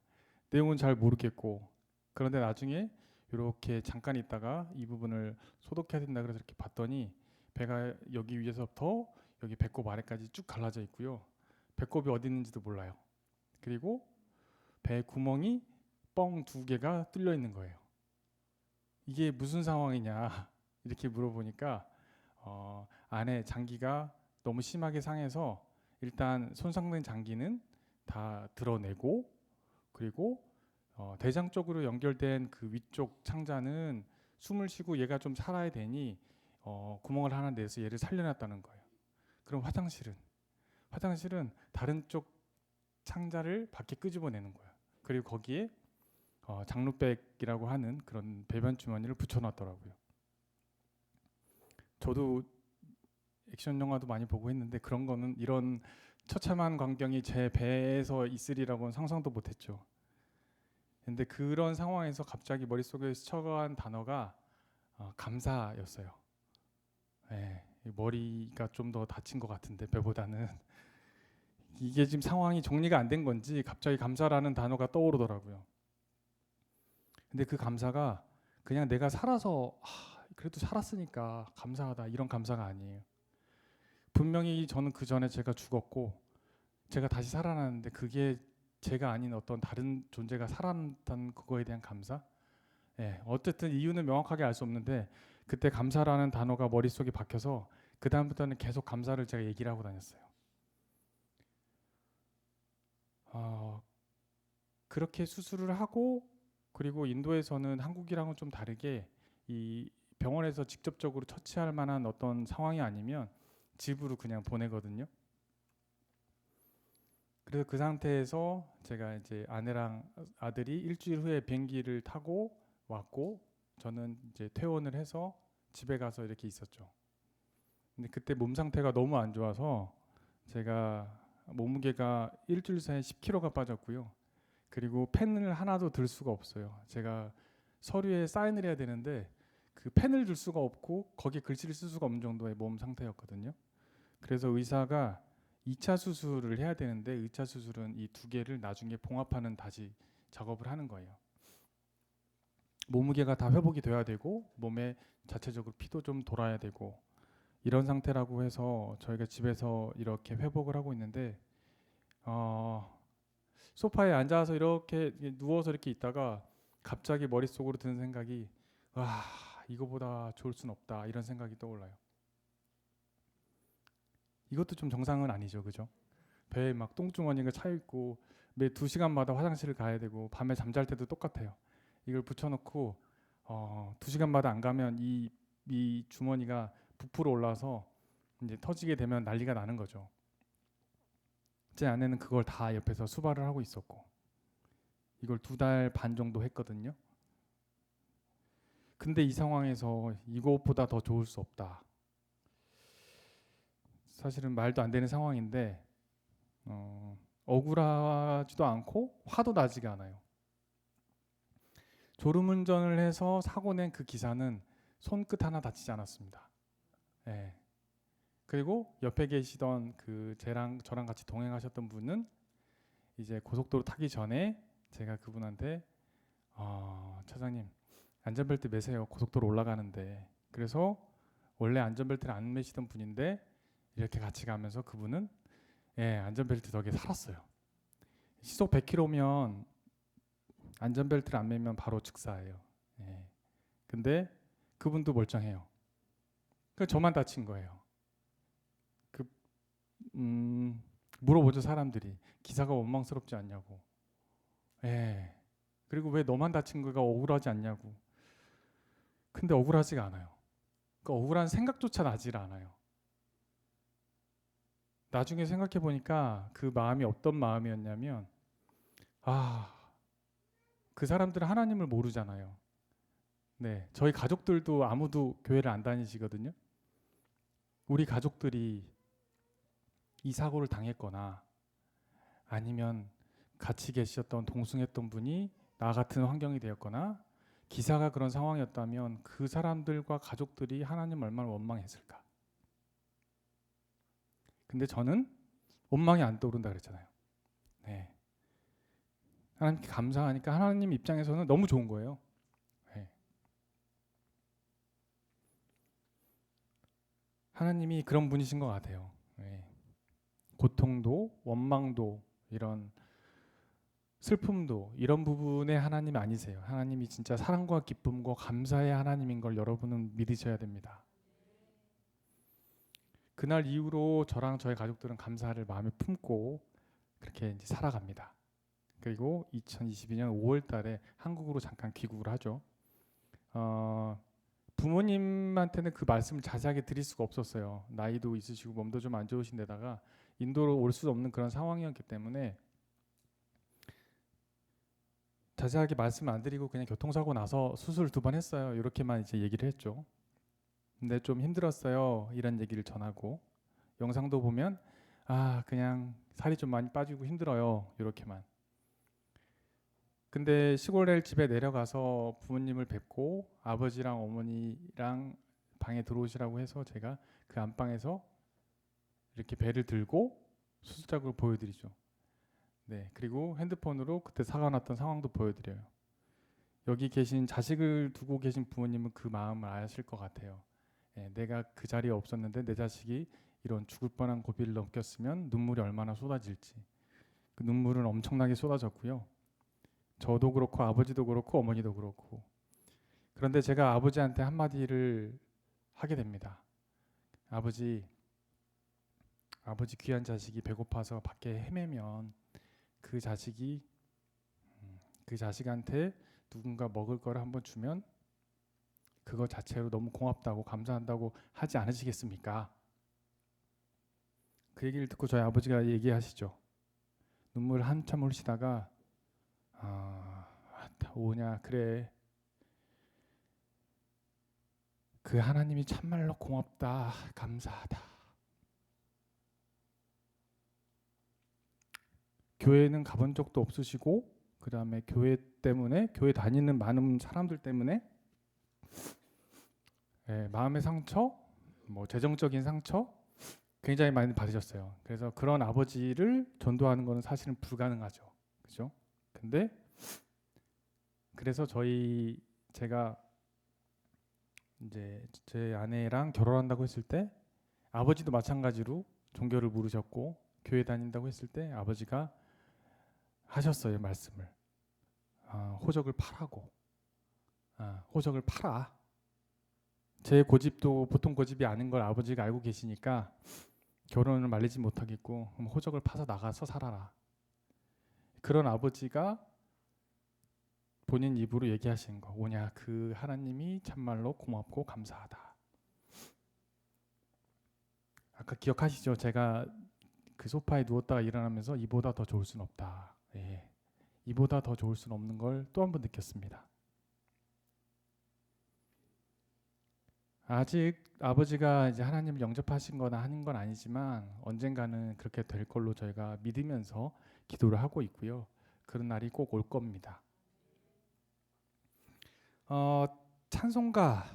내용은 잘 모르겠고 그런데 나중에 이렇게 잠깐 있다가 이 부분을 소독해야 된다 그래서 이렇게 봤더니 배가 여기 위에서부터 여기 배꼽 아래까지 쭉 갈라져 있고요. 배꼽이 어디 있는지도 몰라요. 그리고 배 구멍이 뻥 2개가 뚫려 있는 거예요. 이게 무슨 상황이냐 이렇게 물어보니까 안에 장기가 너무 심하게 상해서 일단 손상된 장기는 다 드러내고 그리고 대장 쪽으로 연결된 그 위쪽 창자는 숨을 쉬고 얘가 좀 살아야 되니 구멍을 하나 내서 얘를 살려놨다는 거예요. 그럼 화장실은 다른 쪽 창자를 밖에 끄집어내는 거예요. 그리고 거기에 장루백이라고 하는 그런 배변 주머니를 붙여놨더라고요. 저도 액션 영화도 많이 보고 했는데 그런 거는 이런 처참한 광경이 제 배에서 있으리라고는 상상도 못했죠. 근데 그런 상황에서 갑자기 머릿속에 스쳐간 단어가 감사였어요. 네, 머리가 좀 더 다친 것 같은데 배보다는 이게 지금 상황이 정리가 안 된 건지 갑자기 감사라는 단어가 떠오르더라고요. 근데 그 감사가 그냥 내가 살아서 그래도 살았으니까 감사하다 이런 감사가 아니에요. 분명히 저는 그 전에 제가 죽었고 제가 다시 살아났는데 그게 제가 아닌 어떤 다른 존재가 살아났다는 그거에 대한 감사? 예, 어쨌든 이유는 명확하게 알 수 없는데 그때 감사라는 단어가 머릿속에 박혀서 그 다음부터는 계속 감사를 제가 얘기를 하고 다녔어요. 그렇게 수술을 하고 그리고 인도에서는 한국이랑은 좀 다르게 이 병원에서 직접적으로 처치할 만한 어떤 상황이 아니면 집으로 그냥 보내거든요. 그래서 그 상태에서 제가 이제 아내랑 아들이 일주일 후에 비행기를 타고 왔고 저는 이제 퇴원을 해서 집에 가서 이렇게 있었죠. 근데 그때 몸 상태가 너무 안 좋아서 제가 몸무게가 일주일 사이에 10kg가 빠졌고요. 그리고 펜을 하나도 들 수가 없어요. 제가 서류에 사인을 해야 되는데 그 펜을 들 수가 없고 거기에 글씨를 쓸 수가 없는 정도의 몸 상태였거든요. 그래서 의사가 2차 수술을 해야 되는데 2차 수술은 이 두 개를 나중에 봉합하는 다시 작업을 하는 거예요. 몸무게가 다 회복이 돼야 되고 몸에 자체적으로 피도 좀 돌아야 되고 이런 상태라고 해서 저희가 집에서 이렇게 회복을 하고 있는데 소파에 앉아서 이렇게 누워서 이렇게 있다가 갑자기 머릿속으로 드는 생각이 와 이거보다 좋을 순 없다 이런 생각이 떠올라요. 이것도 좀 정상은 아니죠, 그죠? 배에 막 똥주머니가 차 있고 매 2시간마다 화장실을 가야 되고 밤에 잠잘 때도 똑같아요. 이걸 붙여놓고 2시간마다 안 가면 이 주머니가 부풀어 올라서 이제 터지게 되면 난리가 나는 거죠. 제 아내는 그걸 다 옆에서 수발을 하고 있었고 이걸 2달 반 정도 했거든요. 근데 이 상황에서 이것보다 더 좋을 수 없다. 사실은 말도 안 되는 상황인데 억울하지도 않고 화도 나지가 않아요. 졸음운전을 해서 사고 낸 그 기사는 손끝 하나 다치지 않았습니다. 네. 그리고 옆에 계시던 그 저랑 같이 동행하셨던 분은 이제 고속도로 타기 전에 제가 그분한테 차장님 안전벨트 매세요. 고속도로 올라가는데. 그래서 원래 안전벨트를 안 매시던 분인데 이렇게 같이 가면서 그분은 안전벨트 덕에 살았어요. 시속 100km면 안전벨트를 안 매면 바로 즉사예요. 근데 그분도 멀쩡해요. 그 저만 다친 거예요. 물어보죠 사람들이 기사가 원망스럽지 않냐고. 그리고 왜 너만 다친 거가 억울하지 않냐고. 근데 억울하지가 않아요. 그 억울한 생각조차 나질 않아요. 나중에 생각해 보니까 그 마음이 어떤 마음이었냐면 그 사람들은 하나님을 모르잖아요. 네, 저희 가족들도 아무도 교회를 안 다니시거든요. 우리 가족들이 이 사고를 당했거나 아니면 같이 계셨던 동승했던 분이 나 같은 환경이 되었거나 기사가 그런 상황이었다면 그 사람들과 가족들이 하나님 얼마나 원망했을까. 근데 저는 원망이 안 떠오른다 그랬잖아요. 네. 하나님께 감사하니까 하나님 입장에서는 너무 좋은 거예요. 네. 하나님이 그런 분이신 것 같아요. 네. 고통도 원망도 이런 슬픔도 이런 부분에 하나님이 아니세요. 하나님이 진짜 사랑과 기쁨과 감사의 하나님인 걸 여러분은 믿으셔야 됩니다. 그날 이후로 저랑 저희 가족들은 감사를 마음에 품고 그렇게 이제 살아갑니다. 그리고 2022년 5월 달에 한국으로 잠깐 귀국을 하죠. 부모님한테는 그 말씀을 자세하게 드릴 수가 없었어요. 나이도 있으시고 몸도 좀 안 좋으신 데다가 인도로 올 수 없는 그런 상황이었기 때문에 자세하게 말씀 안 드리고 그냥 교통사고 나서 수술 2번 했어요. 이렇게만 이제 얘기를 했죠. 근데 좀 힘들었어요. 이런 얘기를 전하고 영상도 보면 그냥 살이 좀 많이 빠지고 힘들어요. 이렇게만. 근데 시골에 집에 내려가서 부모님을 뵙고 아버지랑 어머니랑 방에 들어오시라고 해서 제가 그 안방에서 이렇게 배를 들고 수술자국을 보여드리죠. 네, 그리고 핸드폰으로 그때 사가 났던 상황도 보여드려요. 여기 계신 자식을 두고 계신 부모님은 그 마음을 아실 것 같아요. 내가 그 자리에 없었는데 내 자식이 이런 죽을 뻔한 고비를 넘겼으면 눈물이 얼마나 쏟아질지. 그 눈물은 엄청나게 쏟아졌고요. 저도 그렇고 아버지도 그렇고 어머니도 그렇고. 그런데 제가 아버지한테 한마디를 하게 됩니다. 아버지 귀한 자식이 배고파서 밖에 헤매면 그 자식한테 누군가 먹을 거를 한번 주면 그거 자체로 너무 고맙다고 감사한다고 하지 않으시겠습니까? 그 얘기를 듣고 저희 아버지가 얘기하시죠. 눈물 한참 흘리시다가 오냐 그래. 그 하나님이 참말로 고맙다 감사하다. 교회는 가본 적도 없으시고 그 다음에 교회 다니는 많은 사람들 때문에 마음의 상처, 뭐 재정적인 상처 굉장히 많이 받으셨어요. 그래서 그런 아버지를 전도하는 것은 사실은 불가능하죠. 그죠? 근데 그래서 제가 이제 제 아내랑 결혼한다고 했을 때 아버지도 마찬가지로 종교를 모르셨고 교회 다닌다고 했을 때 아버지가 하셨어요. 말씀을. 호적을 팔라고. 호적을 팔아. 제 고집도 보통 고집이 아닌 걸 아버지가 알고 계시니까 결혼을 말리지 못하겠고 그럼 호적을 파서 나가서 살아라. 그런 아버지가 본인 입으로 얘기하신 거. 오냐 그 하나님이 참말로 고맙고 감사하다. 아까 기억하시죠? 제가 그 소파에 누웠다가 일어나면서 이보다 더 좋을 순 없다. 이보다 더 좋을 순 없는 걸 또 한 번 느꼈습니다. 아직 아버지가 이제 하나님을 영접하신 거나 하는 건 아니지만 언젠가는 그렇게 될 걸로 저희가 믿으면서 기도를 하고 있고요. 그런 날이 꼭 올 겁니다. 찬송가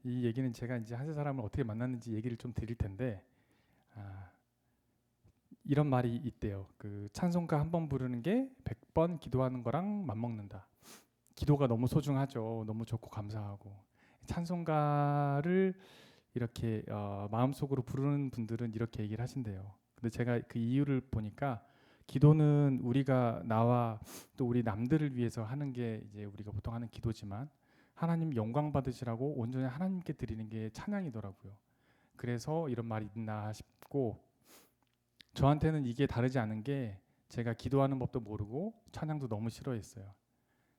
이 얘기는 제가 이제 한 세 사람을 어떻게 만났는지 얘기를 좀 드릴 텐데 이런 말이 있대요. 그 찬송가 한 번 부르는 게 100번 기도하는 거랑 맞먹는다. 기도가 너무 소중하죠. 너무 좋고 감사하고 찬송가를 이렇게 마음속으로 부르는 분들은 이렇게 얘기를 하신대요. 근데 제가 그 이유를 보니까 기도는 우리가 나와 또 우리 남들을 위해서 하는 게 이제 우리가 보통 하는 기도지만 하나님 영광 받으시라고 온전히 하나님께 드리는 게 찬양이더라고요. 그래서 이런 말이 있나 싶고 저한테는 이게 다르지 않은 게 제가 기도하는 법도 모르고 찬양도 너무 싫어했어요.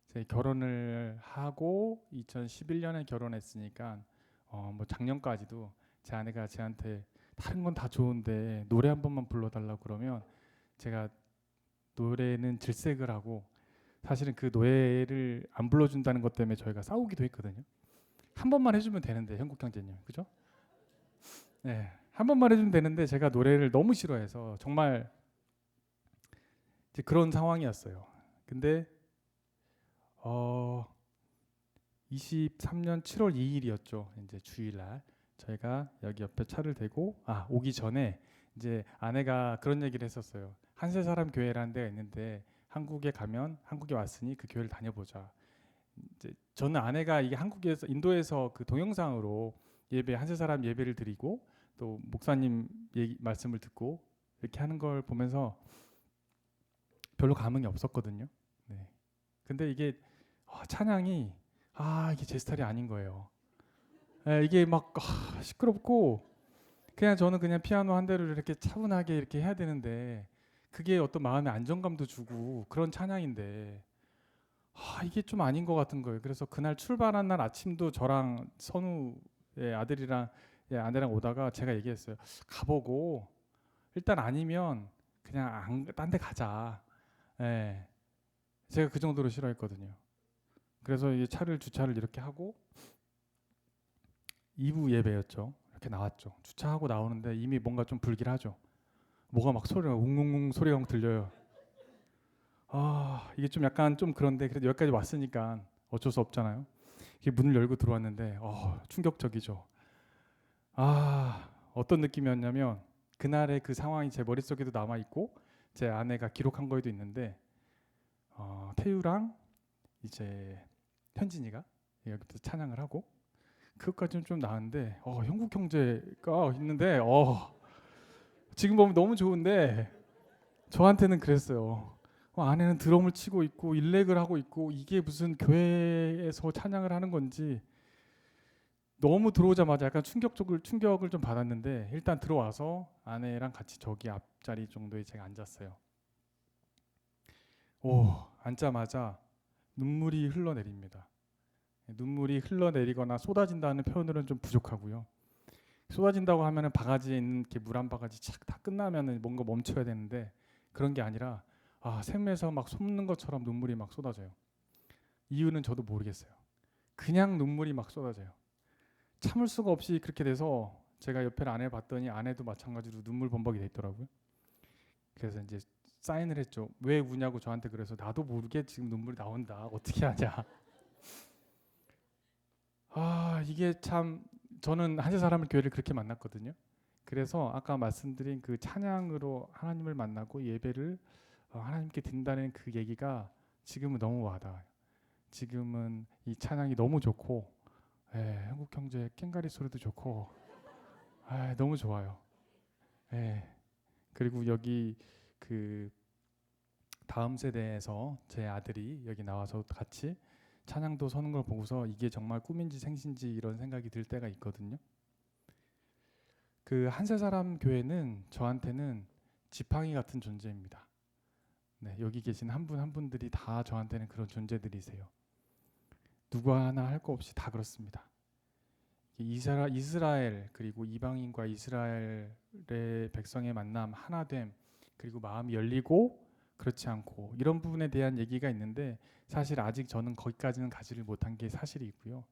제 결혼을 하고 2011년에 결혼했으니까 뭐 작년까지도 제 아내가 저한테 다른 건 다 좋은데 노래 한 번만 불러달라고 그러면 제가 노래는 질색을 하고 사실은 그 노래를 안 불러준다는 것 때문에 저희가 싸우기도 했거든요. 한 번만 해주면 되는데 형국 형제님, 그죠? 네, 한 번만 해주면 되는데 제가 노래를 너무 싫어해서 정말 이제 그런 상황이었어요. 근데 23년 7월 2일이었죠. 이제 주일날 저희가 여기 옆에 차를 대고 오기 전에 이제 아내가 그런 얘기를 했었어요. 한세 사람 교회라는 데가 있는데 한국에 왔으니 그 교회를 다녀보자. 이제 저는 아내가 이게 인도에서 그 동영상으로 한세 사람 예배를 드리고 또 목사님 말씀을 듣고 이렇게 하는 걸 보면서 별로 감흥이 없었거든요. 네. 근데 이게 찬양이 이게 제 스타일이 아닌 거예요. 이게 막 시끄럽고 그냥 저는 그냥 피아노 한 대로 이렇게 차분하게 이렇게 해야 되는데 그게 어떤 마음의 안정감도 주고 그런 찬양인데 이게 좀 아닌 것 같은 거예요. 그래서 그날 출발한 날 아침도 저랑 선우의 아들이랑 아내랑 오다가 제가 얘기했어요. 가보고 일단 아니면 그냥 딴 데 가자. 예. 제가 그 정도로 싫어했거든요. 그래서 이 주차를 이렇게 하고 2부 예배였죠. 이렇게 나왔죠. 주차하고 나오는데 이미 뭔가 좀 불길하죠. 뭐가 막 소리가 웅웅웅 소리가 막 들려요. 이게 좀 약간 좀 그런데 그래도 여기까지 왔으니까 어쩔 수 없잖아요. 이게 문을 열고 들어왔는데 충격적이죠. 어떤 느낌이었냐면 그날의 그 상황이 제 머릿속에도 남아 있고 제 아내가 기록한 거에도 있는데 태유랑 이제 현진이가 여기서 찬양을 하고 그것까지는 좀 나은데 형국 형제가 있는데 지금 보면 너무 좋은데 저한테는 그랬어요. 아내는 드럼을 치고 있고 일렉을 하고 있고 이게 무슨 교회에서 찬양을 하는 건지 너무 들어오자마자 약간 충격을 좀 받았는데 일단 들어와서 아내랑 같이 저기 앞자리 정도에 제가 앉았어요. 앉자마자 눈물이 흘러내립니다. 눈물이 흘러내리거나 쏟아진다는 표현으로는 좀 부족하고요. 쏟아진다고 하면은 바가지에 있는 이렇게 물 한 바가지 착 다 끝나면은 뭔가 멈춰야 되는데 그런 게 아니라 샘에서 막 솟는 것처럼 눈물이 막 쏟아져요. 이유는 저도 모르겠어요. 그냥 눈물이 막 쏟아져요. 참을 수가 없이 그렇게 돼서 제가 옆에 아내 봤더니 아내도 마찬가지로 눈물 범벅이 돼 있더라고요. 그래서 이제 사인을 했죠. 왜 우냐고 저한테 그래서 나도 모르게 지금 눈물이 나온다. 어떻게 하냐. 이게 참 저는 한세 사람을 교회를 그렇게 만났거든요. 그래서 아까 말씀드린 그 찬양으로 하나님을 만나고 예배를 하나님께 드린다는 그 얘기가 지금은 너무 와닿아요. 지금은 이 찬양이 너무 좋고 한국 형제 깽가리 소리도 좋고 너무 좋아요. 그리고 여기 그 다음 세대에서 제 아들이 여기 나와서 같이 찬양도 서는 걸 보고서 이게 정말 꿈인지 생신지 이런 생각이 들 때가 있거든요. 그 한세 사람 교회는 저한테는 지팡이 같은 존재입니다. 여기 계신 한 분 한 분들이 다 저한테는 그런 존재들이세요. 누구 하나 할 거 없이 다 그렇습니다. 이스라엘 그리고 이방인과 이스라엘의 백성의 만남, 하나됨, 그리고 마음이 열리고 그렇지 않고 이런 부분에 대한 얘기가 있는데 사실 아직 저는 거기까지는 가지를 못한 게 사실이고요.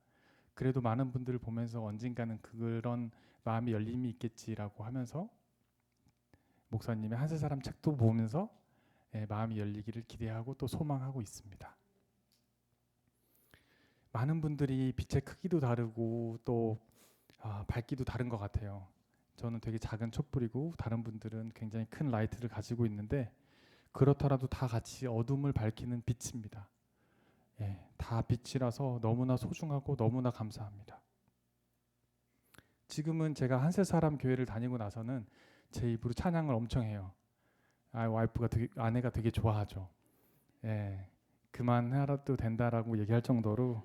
그래도 많은 분들을 보면서 언젠가는 그런 마음의 열림이 있겠지라고 하면서 목사님의 한세 사람 책도 보면서 마음이 열리기를 기대하고 또 소망하고 있습니다. 많은 분들이 빛의 크기도 다르고 또 밝기도 다른 것 같아요. 저는 되게 작은 촛불이고 다른 분들은 굉장히 큰 라이트를 가지고 있는데 그렇더라도 다 같이 어둠을 밝히는 빛입니다. 다 빛이라서 너무나 소중하고 너무나 감사합니다. 지금은 제가 한세 사람 교회를 다니고 나서는 제 입으로 찬양을 엄청 해요. 아내가 되게 좋아하죠. 그만해도 된다라고 얘기할 정도로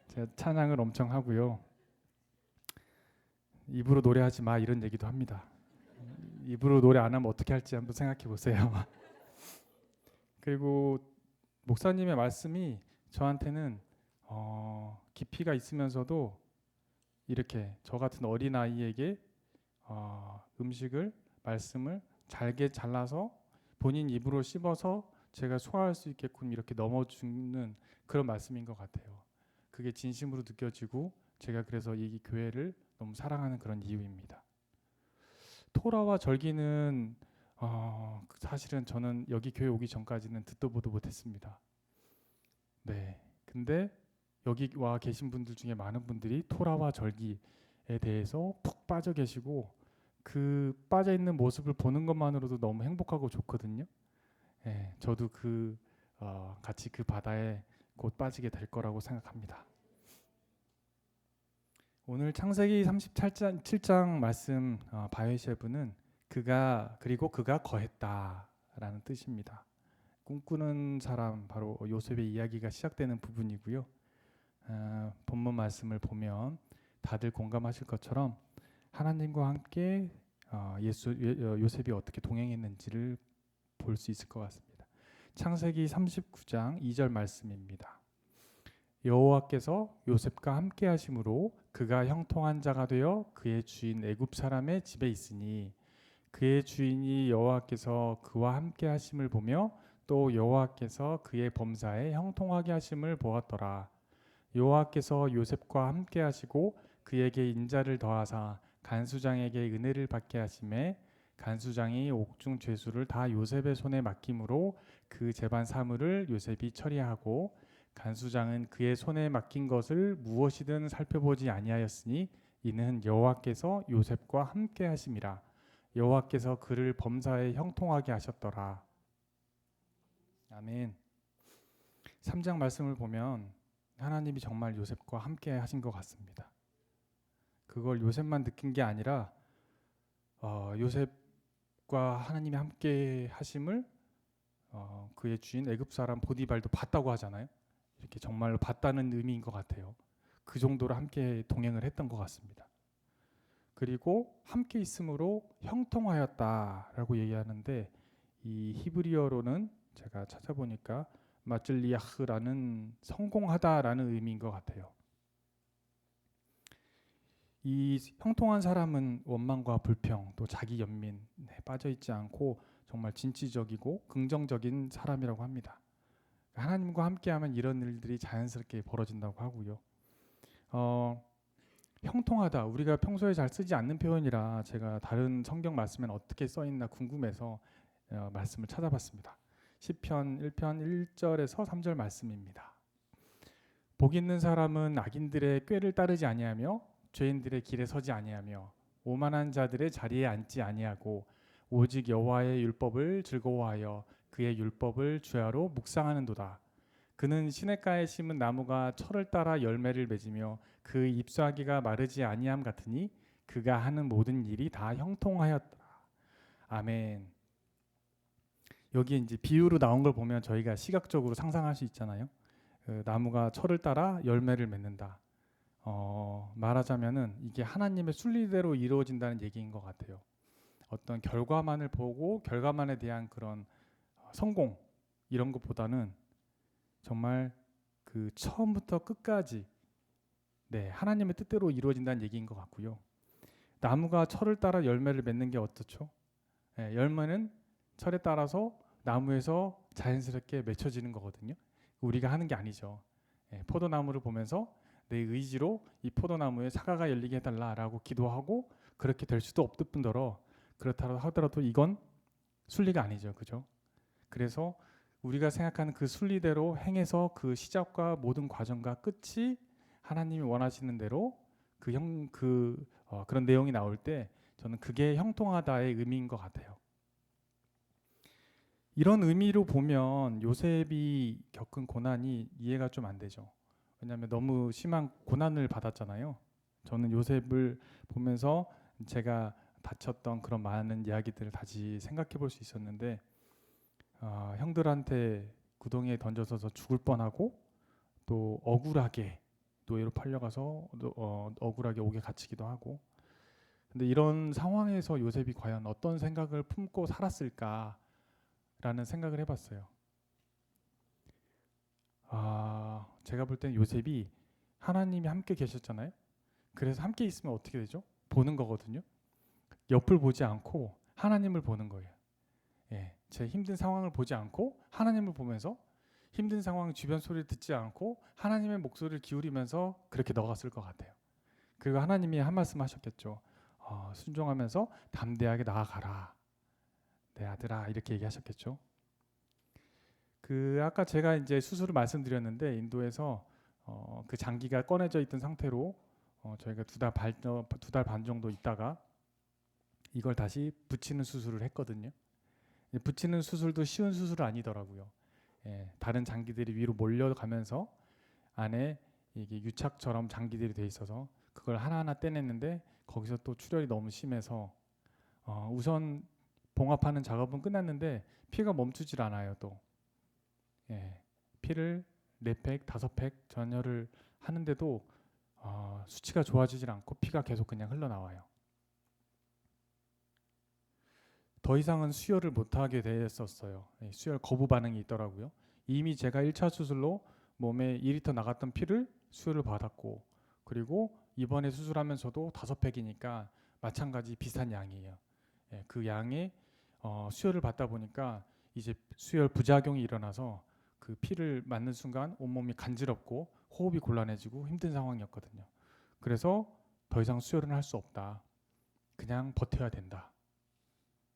제가 찬양을 엄청 하고요. 입으로 노래하지 마 이런 얘기도 합니다. 입으로 노래 안 하면 어떻게 할지 한번 생각해 보세요. 그리고 목사님의 말씀이 저한테는 깊이가 있으면서도 이렇게 저 같은 어린아이에게 음식을 말씀을 잘게 잘라서 본인 입으로 씹어서 제가 소화할 수 있게끔 이렇게 넘어주는 그런 말씀인 것 같아요. 그게 진심으로 느껴지고 제가 그래서 이 교회를 너무 사랑하는 그런 이유입니다. 토라와 절기는 사실은 저는 여기 교회 오기 전까지는 듣도 보도 못했습니다. 근데 여기 와 계신 분들 중에 많은 분들이 토라와 절기에 대해서 푹 빠져 계시고 그 빠져 있는 모습을 보는 것만으로도 너무 행복하고 좋거든요. 저도 같이 그 바다에 곧 빠지게 될 거라고 생각합니다. 오늘 창세기 37장 말씀 바에셰브는 그가 거했다라는 뜻입니다. 꿈꾸는 사람 바로 요셉의 이야기가 시작되는 부분이고요. 본문 말씀을 보면 다들 공감하실 것처럼 하나님과 함께 요셉이 어떻게 동행했는지를 볼 수 있을 것 같습니다. 창세기 39장 2절 말씀입니다. 여호와께서 요셉과 함께 하심으로 그가 형통한 자가 되어 그의 주인 애굽 사람의 집에 있으니 그의 주인이 여호와께서 그와 함께 하심을 보며 또 여호와께서 그의 범사에 형통하게 하심을 보았더라. 여호와께서 요셉과 함께 하시고 그에게 인자를 더하사 간수장에게 은혜를 받게 하심에 간수장이 옥중 죄수를 다 요셉의 손에 맡김으로 그 재반 사물을 요셉이 처리하고 간수장은 그의 손에 맡긴 것을 무엇이든 살펴보지 아니하였으니 이는 여호와께서 요셉과 함께 하심이라. 여호와께서 그를 범사에 형통하게 하셨더라. 아멘. 3장 말씀을 보면 하나님이 정말 요셉과 함께 하신 것 같습니다. 그걸 요셉만 느낀 게 아니라 요셉과 하나님이 함께 하심을 그의 주인 애굽 사람 보디발도 봤다고 하잖아요. 이렇게 정말로 봤다는 의미인 것 같아요. 그 정도로 함께 동행을 했던 것 같습니다. 그리고 함께 있음으로 형통하였다라고 얘기하는데 이 히브리어로는 제가 찾아보니까 마즐리야흐라는 성공하다라는 의미인 것 같아요. 이 형통한 사람은 원망과 불평 또 자기 연민에 빠져 있지 않고 정말 진취적이고 긍정적인 사람이라고 합니다. 하나님과 함께하면 이런 일들이 자연스럽게 벌어진다고 하고요. 형통하다, 우리가 평소에 잘 쓰지 않는 표현이라 제가 다른 성경 말씀엔 어떻게 써있나 궁금해서 말씀을 찾아봤습니다. 시편 1편 1절에서 3절 말씀입니다. 복 있는 사람은 악인들의 꾀를 따르지 아니하며 죄인들의 길에 서지 아니하며 오만한 자들의 자리에 앉지 아니하고 오직 여호와의 율법을 즐거워하여 그의 율법을 주야로 묵상하는도다. 그는 시냇가에 심은 나무가 철을 따라 열매를 맺으며 그 잎사귀가 마르지 아니함 같으니 그가 하는 모든 일이 다 형통하였더라. 아멘. 여기 이제 비유로 나온 걸 보면 저희가 시각적으로 상상할 수 있잖아요. 나무가 철을 따라 열매를 맺는다. 말하자면은 이게 하나님의 순리대로 이루어진다는 얘기인 것 같아요. 어떤 결과만을 보고 결과만에 대한 그런 성공 이런 것보다는 정말 그 처음부터 끝까지 하나님의 뜻대로 이루어진다는 얘기인 것 같고요. 나무가 철을 따라 열매를 맺는 게 어떻죠? 열매는 철에 따라서 나무에서 자연스럽게 맺혀지는 거거든요. 우리가 하는 게 아니죠. 포도나무를 보면서 내 의지로 이 포도나무에 사과가 열리게 해달라라고 기도하고 그렇게 될 수도 없을 뿐더러 그렇다 하더라도 이건 순리가 아니죠, 그죠? 그래서 우리가 생각하는 그 순리대로 행해서 그 시작과 모든 과정과 끝이 하나님이 원하시는 대로 그런 내용이 나올 때 저는 그게 형통하다의 의미인 것 같아요. 이런 의미로 보면 요셉이 겪은 고난이 이해가 좀 안 되죠. 왜냐하면 너무 심한 고난을 받았잖아요. 저는 요셉을 보면서 제가 다쳤던 그런 많은 이야기들을 다시 생각해 볼 수 있었는데 형들한테 구덩이에 던져서 죽을 뻔하고 또 억울하게 노예로 팔려가서 억울하게 옥에 갇히기도 하고 근데 이런 상황에서 요셉이 과연 어떤 생각을 품고 살았을까라는 생각을 해봤어요. 제가 볼 때는 요셉이 하나님이 함께 계셨잖아요. 그래서 함께 있으면 어떻게 되죠? 보는 거거든요. 옆을 보지 않고 하나님을 보는 거예요. 제 힘든 상황을 보지 않고 하나님을 보면서 힘든 상황 주변 소리를 듣지 않고 하나님의 목소리를 기울이면서 그렇게 넣어갔을 것 같아요. 그리고 하나님이 한 말씀 하셨겠죠. 순종하면서 담대하게 나아가라 내 아들아 이렇게 얘기하셨겠죠. 아까 제가 이제 수술을 말씀드렸는데 인도에서 그 장기가 꺼내져 있던 상태로 저희가 두 달 반 정도 있다가 이걸 다시 붙이는 수술을 했거든요. 붙이는 수술도 쉬운 수술은 아니더라고요. 다른 장기들이 위로 몰려가면서 안에 이게 유착처럼 장기들이 돼 있어서 그걸 하나하나 떼냈는데 거기서 또 출혈이 너무 심해서 우선 봉합하는 작업은 끝났는데 피가 멈추질 않아요. 또 피를 4팩, 5팩 전혀를 하는데도 수치가 좋아지질 않고 피가 계속 그냥 흘러나와요. 더 이상은 수혈을 못하게 됐었어요. 수혈 거부 반응이 있더라고요. 이미 제가 1차 수술로 몸에 2리터 나갔던 피를 수혈을 받았고, 그리고 이번에 수술하면서도 5팩이니까 마찬가지 비슷한 양이에요. 그 양의 수혈을 받다 보니까 이제 수혈 부작용이 일어나서 그 피를 맞는 순간 온몸이 간지럽고 호흡이 곤란해지고 힘든 상황이었거든요. 그래서 더 이상 수혈은 할 수 없다. 그냥 버텨야 된다.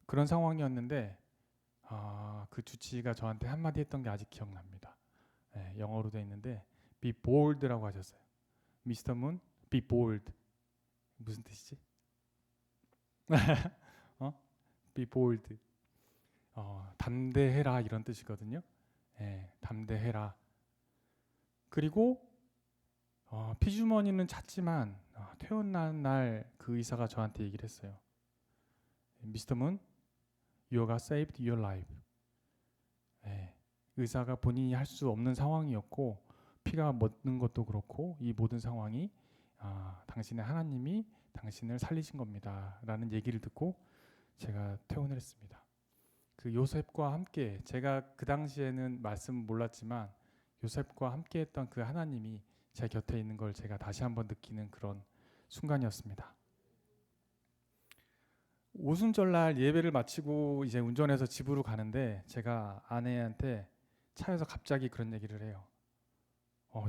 그런 상황이었는데 그 주치의가 저한테 한마디 했던 게 아직 기억납니다. 영어로 되어 있는데 Be bold라고 하셨어요. 미스터 문, Be bold. 무슨 뜻이지? Be bold. 담대해라 이런 뜻이거든요. 담대해라. 그리고 피주머니는 찼지만 퇴원난 날 그 의사가 저한테 얘기를 했어요. 미스터 문, You got saved your life. 의사가 본인이 할 수 없는 상황이었고 피가 멎는 것도 그렇고 이 모든 상황이 당신의 하나님이 당신을 살리신 겁니다. 라는 얘기를 듣고 제가 퇴원을 했습니다. 그 요셉과 함께 제가 그 당시에는 말씀 몰랐지만 요셉과 함께 했던 그 하나님이 제 곁에 있는 걸 제가 다시 한번 느끼는 그런 순간이었습니다. 오순절날 예배를 마치고 이제 운전해서 집으로 가는데 제가 아내한테 차에서 갑자기 그런 얘기를 해요.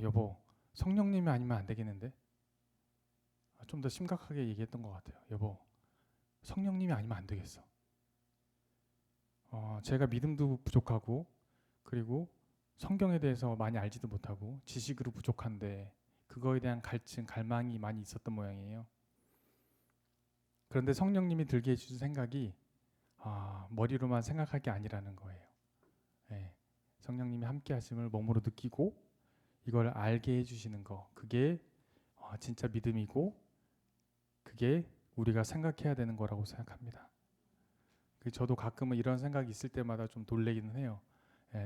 여보, 성령님이 아니면 안 되겠는데? 좀 더 심각하게 얘기했던 것 같아요. 여보, 성령님이 아니면 안 되겠어. 제가 믿음도 부족하고 그리고 성경에 대해서 많이 알지도 못하고 지식으로 부족한데 그거에 대한 갈증, 갈망이 많이 있었던 모양이에요. 그런데 성령님이 들게 해주신 생각이 머리로만 생각할 게 아니라는 거예요. 성령님이 함께 하심을 몸으로 느끼고 이걸 알게 해주시는 거, 그게 진짜 믿음이고 그게 우리가 생각해야 되는 거라고 생각합니다. 저도 가끔은 이런 생각이 있을 때마다 좀 놀래기는 해요.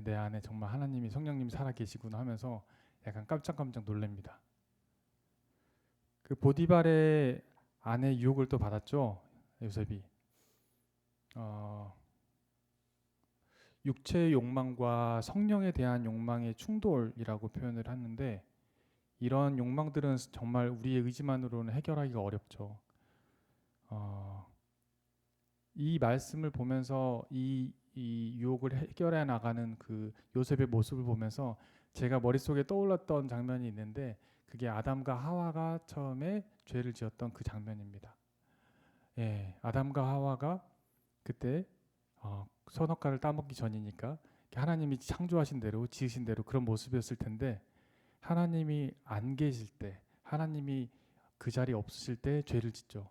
내 안에 정말 하나님이 성령님이 살아계시구나 하면서 약간 깜짝깜짝 놀랍니다. 그 보디발의 아내 유혹을 또 받았죠. 요셉이 육체의 욕망과 성령에 대한 욕망의 충돌이라고 표현을 하는데 이런 욕망들은 정말 우리의 의지만으로는 해결하기가 어렵죠. 이 말씀을 보면서 이 유혹을 해결해 나가는 그 요셉의 모습을 보면서 제가 머릿속에 떠올랐던 장면이 있는데 그게 아담과 하와가 처음에 죄를 지었던 그 장면입니다. 아담과 하와가 그때 선악과를 따먹기 전이니까 하나님이 창조하신 대로 지으신 대로 그런 모습이었을 텐데 하나님이 안 계실 때 하나님이 그 자리에 없으실 때 죄를 짓죠.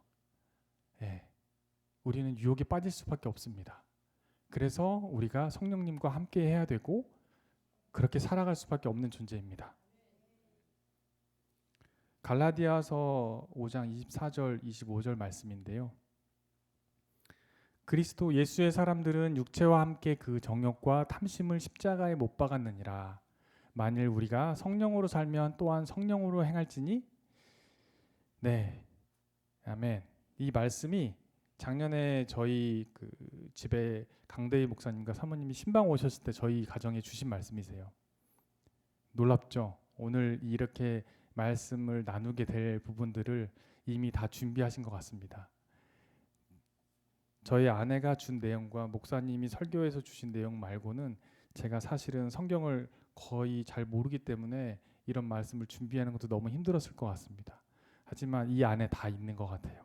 우리는 유혹에 빠질 수밖에 없습니다. 그래서 우리가 성령님과 함께 해야 되고 그렇게 살아갈 수밖에 없는 존재입니다. 갈라디아서 5장 24절 25절 말씀인데요. 그리스도 예수의 사람들은 육체와 함께 그 정욕과 탐심을 십자가에 못 박았느니라. 만일 우리가 성령으로 살면 또한 성령으로 행할지니. 네, 아멘. 이 말씀이 작년에 저희 그 집에 강대희 목사님과 사모님이 신방 오셨을 때 저희 가정에 주신 말씀이세요. 놀랍죠? 오늘 이렇게 말씀을 나누게 될 부분들을 이미 다 준비하신 것 같습니다. 저희 아내가 준 내용과 목사님이 설교에서 주신 내용 말고는 제가 사실은 성경을 거의 잘 모르기 때문에 이런 말씀을 준비하는 것도 너무 힘들었을 것 같습니다. 하지만 이 안에 다 있는 것 같아요.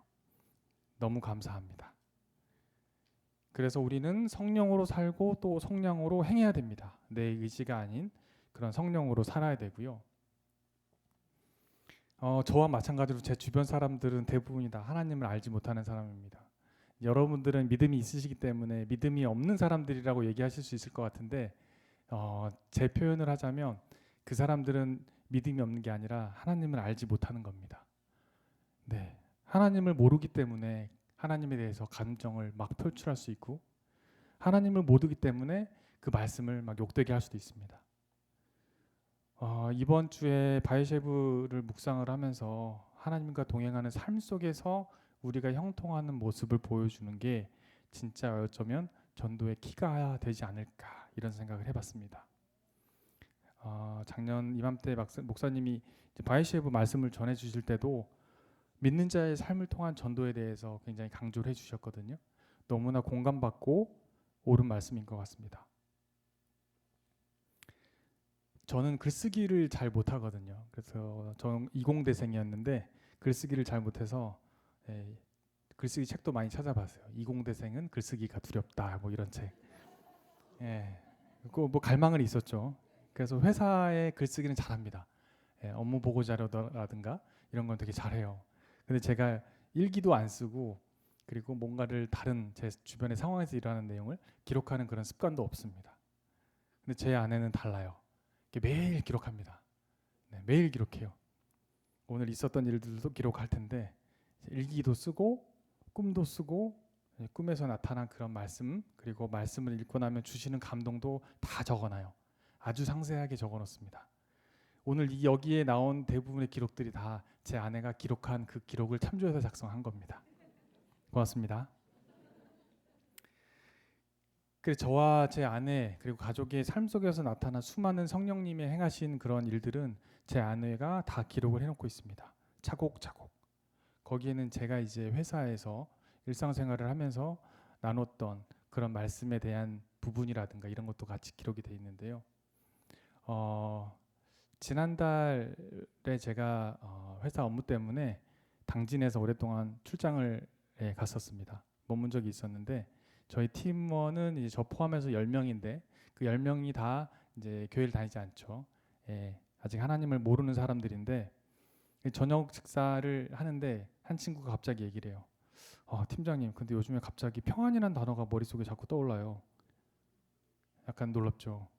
너무 감사합니다. 그래서 우리는 성령으로 살고 또 성령으로 행해야 됩니다. 내 의지가 아닌 그런 성령으로 살아야 되고요. 저와 마찬가지로 제 주변 사람들은 대부분이 다 하나님을 알지 못하는 사람입니다. 여러분들은 믿음이 있으시기 때문에 믿음이 없는 사람들이라고 얘기하실 수 있을 것 같은데 제 표현을 하자면 그 사람들은 믿음이 없는 게 아니라 하나님을 알지 못하는 겁니다. 네, 하나님을 모르기 때문에 하나님에 대해서 감정을 막 표출할 수 있고 하나님을 모르기 때문에 그 말씀을 막 욕되게 할 수도 있습니다. 이번 주에 바이셰브를 묵상을 하면서 하나님과 동행하는 삶 속에서 우리가 형통하는 모습을 보여주는 게 진짜 어쩌면 전도의 키가 되지 않을까 이런 생각을 해봤습니다. 작년 이맘때 목사님이 바이시에브 말씀을 전해주실 때도 믿는 자의 삶을 통한 전도에 대해서 굉장히 강조를 해주셨거든요. 너무나 공감받고 옳은 말씀인 것 같습니다. 저는 글쓰기를 잘 못하거든요. 그래서 저는 20대생이었는데 글쓰기를 잘 못해서 글쓰기 책도 많이 찾아봤어요. 20대생은 글쓰기가 두렵다 뭐 이런 책. 그 뭐 갈망은 있었죠. 그래서 회사의 글쓰기는 잘합니다. 업무 보고 자료라든가 이런 건 되게 잘해요. 근데 제가 일기도 안 쓰고 그리고 뭔가를 다른 제 주변의 상황에서 일어나는 내용을 기록하는 그런 습관도 없습니다. 근데 제 아내는 달라요. 매일 기록합니다. 네, 매일 기록해요. 오늘 있었던 일들도 기록할 텐데 일기도 쓰고 꿈도 쓰고 꿈에서 나타난 그런 말씀 그리고 말씀을 읽고 나면 주시는 감동도 다 적어놔요. 아주 상세하게 적어놓습니다. 오늘 여기에 나온 대부분의 기록들이 다 제 아내가 기록한 그 기록을 참조해서 작성한 겁니다. 고맙습니다. 그래서 저와 제 아내 그리고 가족의 삶 속에서 나타난 수많은 성령님의 행하신 그런 일들은 제 아내가 다 기록을 해놓고 있습니다. 차곡차곡. 거기에는 제가 이제 회사에서 일상생활을 하면서 나눴던 그런 말씀에 대한 부분이라든가 이런 것도 같이 기록이 돼 있는데요. 지난달에 제가 회사 업무 때문에 당진에서 오랫동안 출장을 갔었습니다. 머문 적이 있었는데 저희 팀원은 이제 저 포함해서 10명인데 그 10명이 다 이제 교회를 다니지 않죠. 아직 하나님을 모르는 사람들인데 저녁 식사를 하는데 한 친구가 갑자기 얘기를 해요. 팀장님, 근데 요즘에 갑자기 평안이라는 단어가 머릿속에 자꾸 떠올라요. 약간 놀랍죠.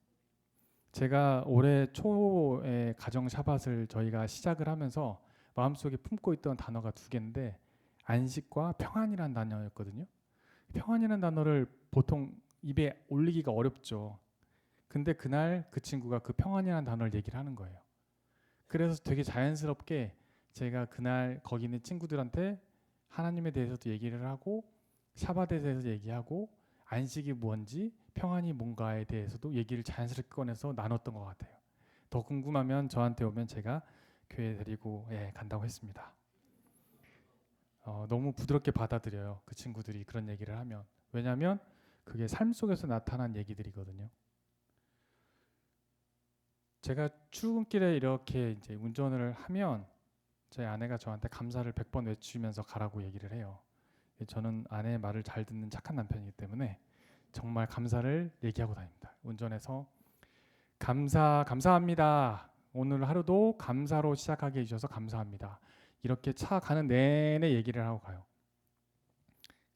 제가 올해 초에 가정 샤밧을 저희가 시작을 하면서 마음속에 품고 있던 단어가 두 개인데 안식과 평안이라는 단어였거든요. 평안이라는 단어를 보통 입에 올리기가 어렵죠. 근데 그날 그 친구가 그 평안이라는 단어를 얘기를 하는 거예요. 그래서 되게 자연스럽게 제가 그날 거기 있는 친구들한테 하나님에 대해서도 얘기를 하고 샤밧에 대해서 얘기하고 안식이 뭔지 평안이 뭔가에 대해서도 얘기를 자연스럽게 꺼내서 나눴던 것 같아요. 더 궁금하면 저한테 오면 제가 교회 데리고 간다고 했습니다. 너무 부드럽게 받아들여요. 그 친구들이 그런 얘기를 하면. 왜냐하면 그게 삶 속에서 나타난 얘기들이거든요. 제가 출근길에 이렇게 이제 운전을 하면 제 아내가 저한테 감사를 100번 외치면서 가라고 얘기를 해요. 저는 아내의 말을 잘 듣는 착한 남편이기 때문에 정말 감사를 얘기하고 다닙니다. 운전해서 감사합니다. 오늘 하루도 감사로 시작하게 해주셔서 감사합니다. 이렇게 차 가는 내내 얘기를 하고 가요.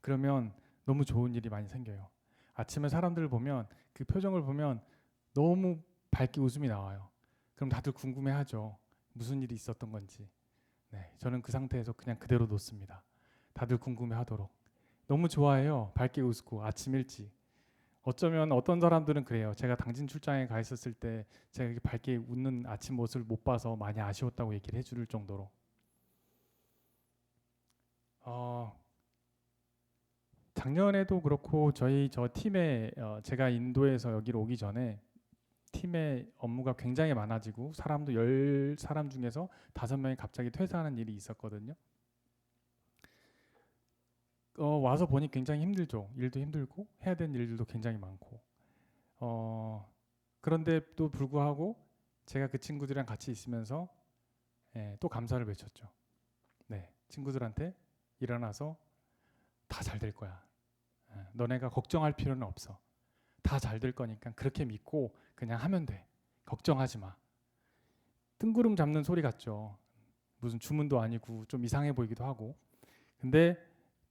그러면 너무 좋은 일이 많이 생겨요. 아침에 사람들을 보면 그 표정을 보면 너무 밝게 웃음이 나와요. 그럼 다들 궁금해하죠. 무슨 일이 있었던 건지. 저는 그 상태에서 그냥 그대로 놓습니다. 다들 궁금해하도록. 너무 좋아해요. 밝게 웃고 아침 일찍. 어쩌면 어떤 사람들은 그래요. 제가 당진 출장에 가 있었을 때 제가 이렇게 밝게 웃는 아침 모습을 못 봐서 많이 아쉬웠다고 얘기를 해줄 정도로. 작년에도 그렇고 저 팀에 제가 인도에서 여기로 오기 전에 팀의 업무가 굉장히 많아지고 사람도 10사람 중에서 5명이 갑자기 퇴사하는 일이 있었거든요. 와서 보니 굉장히 힘들죠. 일도 힘들고 해야 되는 일들도 굉장히 많고 그런데도 불구하고 제가 그 친구들이랑 같이 있으면서 또 감사를 외쳤죠. 친구들한테 일어나서 다 잘 될 거야. 너네가 걱정할 필요는 없어. 다 잘 될 거니까 그렇게 믿고 그냥 하면 돼. 걱정하지 마. 뜬구름 잡는 소리 같죠. 무슨 주문도 아니고 좀 이상해 보이기도 하고. 근데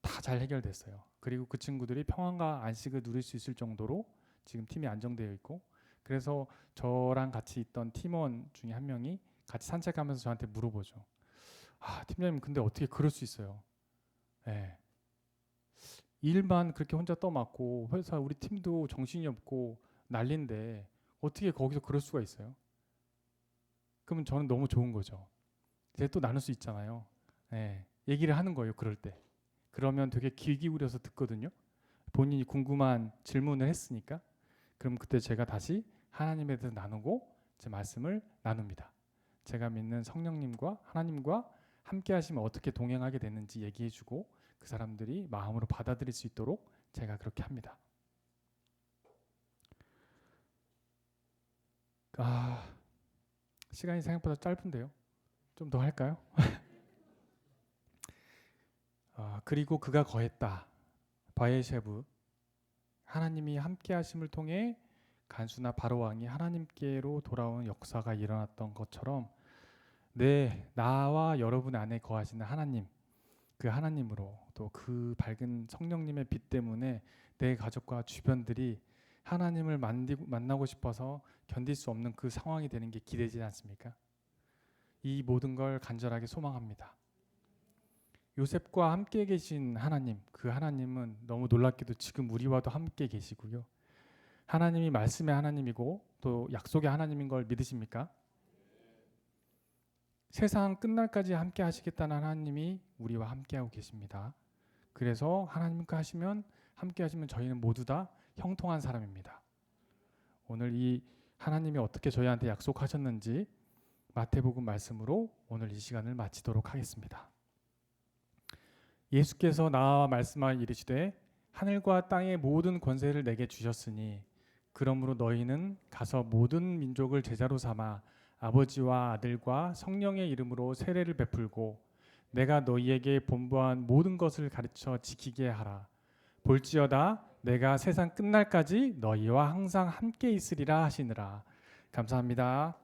다 잘 해결됐어요. 그리고 그 친구들이 평안과 안식을 누릴 수 있을 정도로 지금 팀이 안정되어 있고, 그래서 저랑 같이 있던 팀원 중에 한 명이 같이 산책하면서 저한테 물어보죠. 팀장님, 근데 어떻게 그럴 수 있어요? 일만 그렇게 혼자 떠맡고 회사 우리 팀도 정신이 없고 난린데 어떻게 거기서 그럴 수가 있어요? 그러면 저는 너무 좋은 거죠. 이제 또 나눌 수 있잖아요. 얘기를 하는 거예요. 그럴 때. 그러면 되게 귀 기울여서 듣거든요. 본인이 궁금한 질문을 했으니까 그럼 그때 제가 다시 하나님에 대해서 나누고 제 말씀을 나눕니다. 제가 믿는 성령님과 하나님과 함께 하시면 어떻게 동행하게 되는지 얘기해주고 그 사람들이 마음으로 받아들일 수 있도록 제가 그렇게 합니다. 시간이 생각보다 짧은데요. 좀 더 할까요? 그리고 그가 거했다. 바에셰브, 하나님이 함께 하심을 통해 간수나 바로 왕이 하나님께로 돌아오는 역사가 일어났던 것처럼 나와 여러분 안에 거하시는 하나님, 그 하나님으로 또 그 밝은 성령님의 빛 때문에 내 가족과 주변들이 하나님을 만나고 싶어서 견딜 수 없는 그 상황이 되는 게 기대되지 않습니까? 이 모든 걸 간절하게 소망합니다. 요셉과 함께 계신 하나님, 그 하나님은 너무 놀랍게도 지금 우리와도 함께 계시고요. 하나님이 말씀의 하나님이고 또 약속의 하나님인 걸 믿으십니까? 세상 끝날까지 함께 하시겠다는 하나님이 우리와 함께하고 계십니다. 그래서 하나님과 함께 하시면 저희는 모두 다 형통한 사람입니다. 오늘 이 하나님이 어떻게 저희한테 약속하셨는지 마태복음 말씀으로 오늘 이 시간을 마치도록 하겠습니다. 예수께서 나와 말씀하여 이르시되 하늘과 땅의 모든 권세를 내게 주셨으니 그러므로 너희는 가서 모든 민족을 제자로 삼아 아버지와 아들과 성령의 이름으로 세례를 베풀고 내가 너희에게 본보한 모든 것을 가르쳐 지키게 하라. 볼지어다 내가 세상 끝날까지 너희와 항상 함께 있으리라 하시느라. 감사합니다.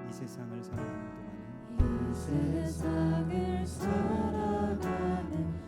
이 세상을 살아가는 동안에 이 세상을 살아가는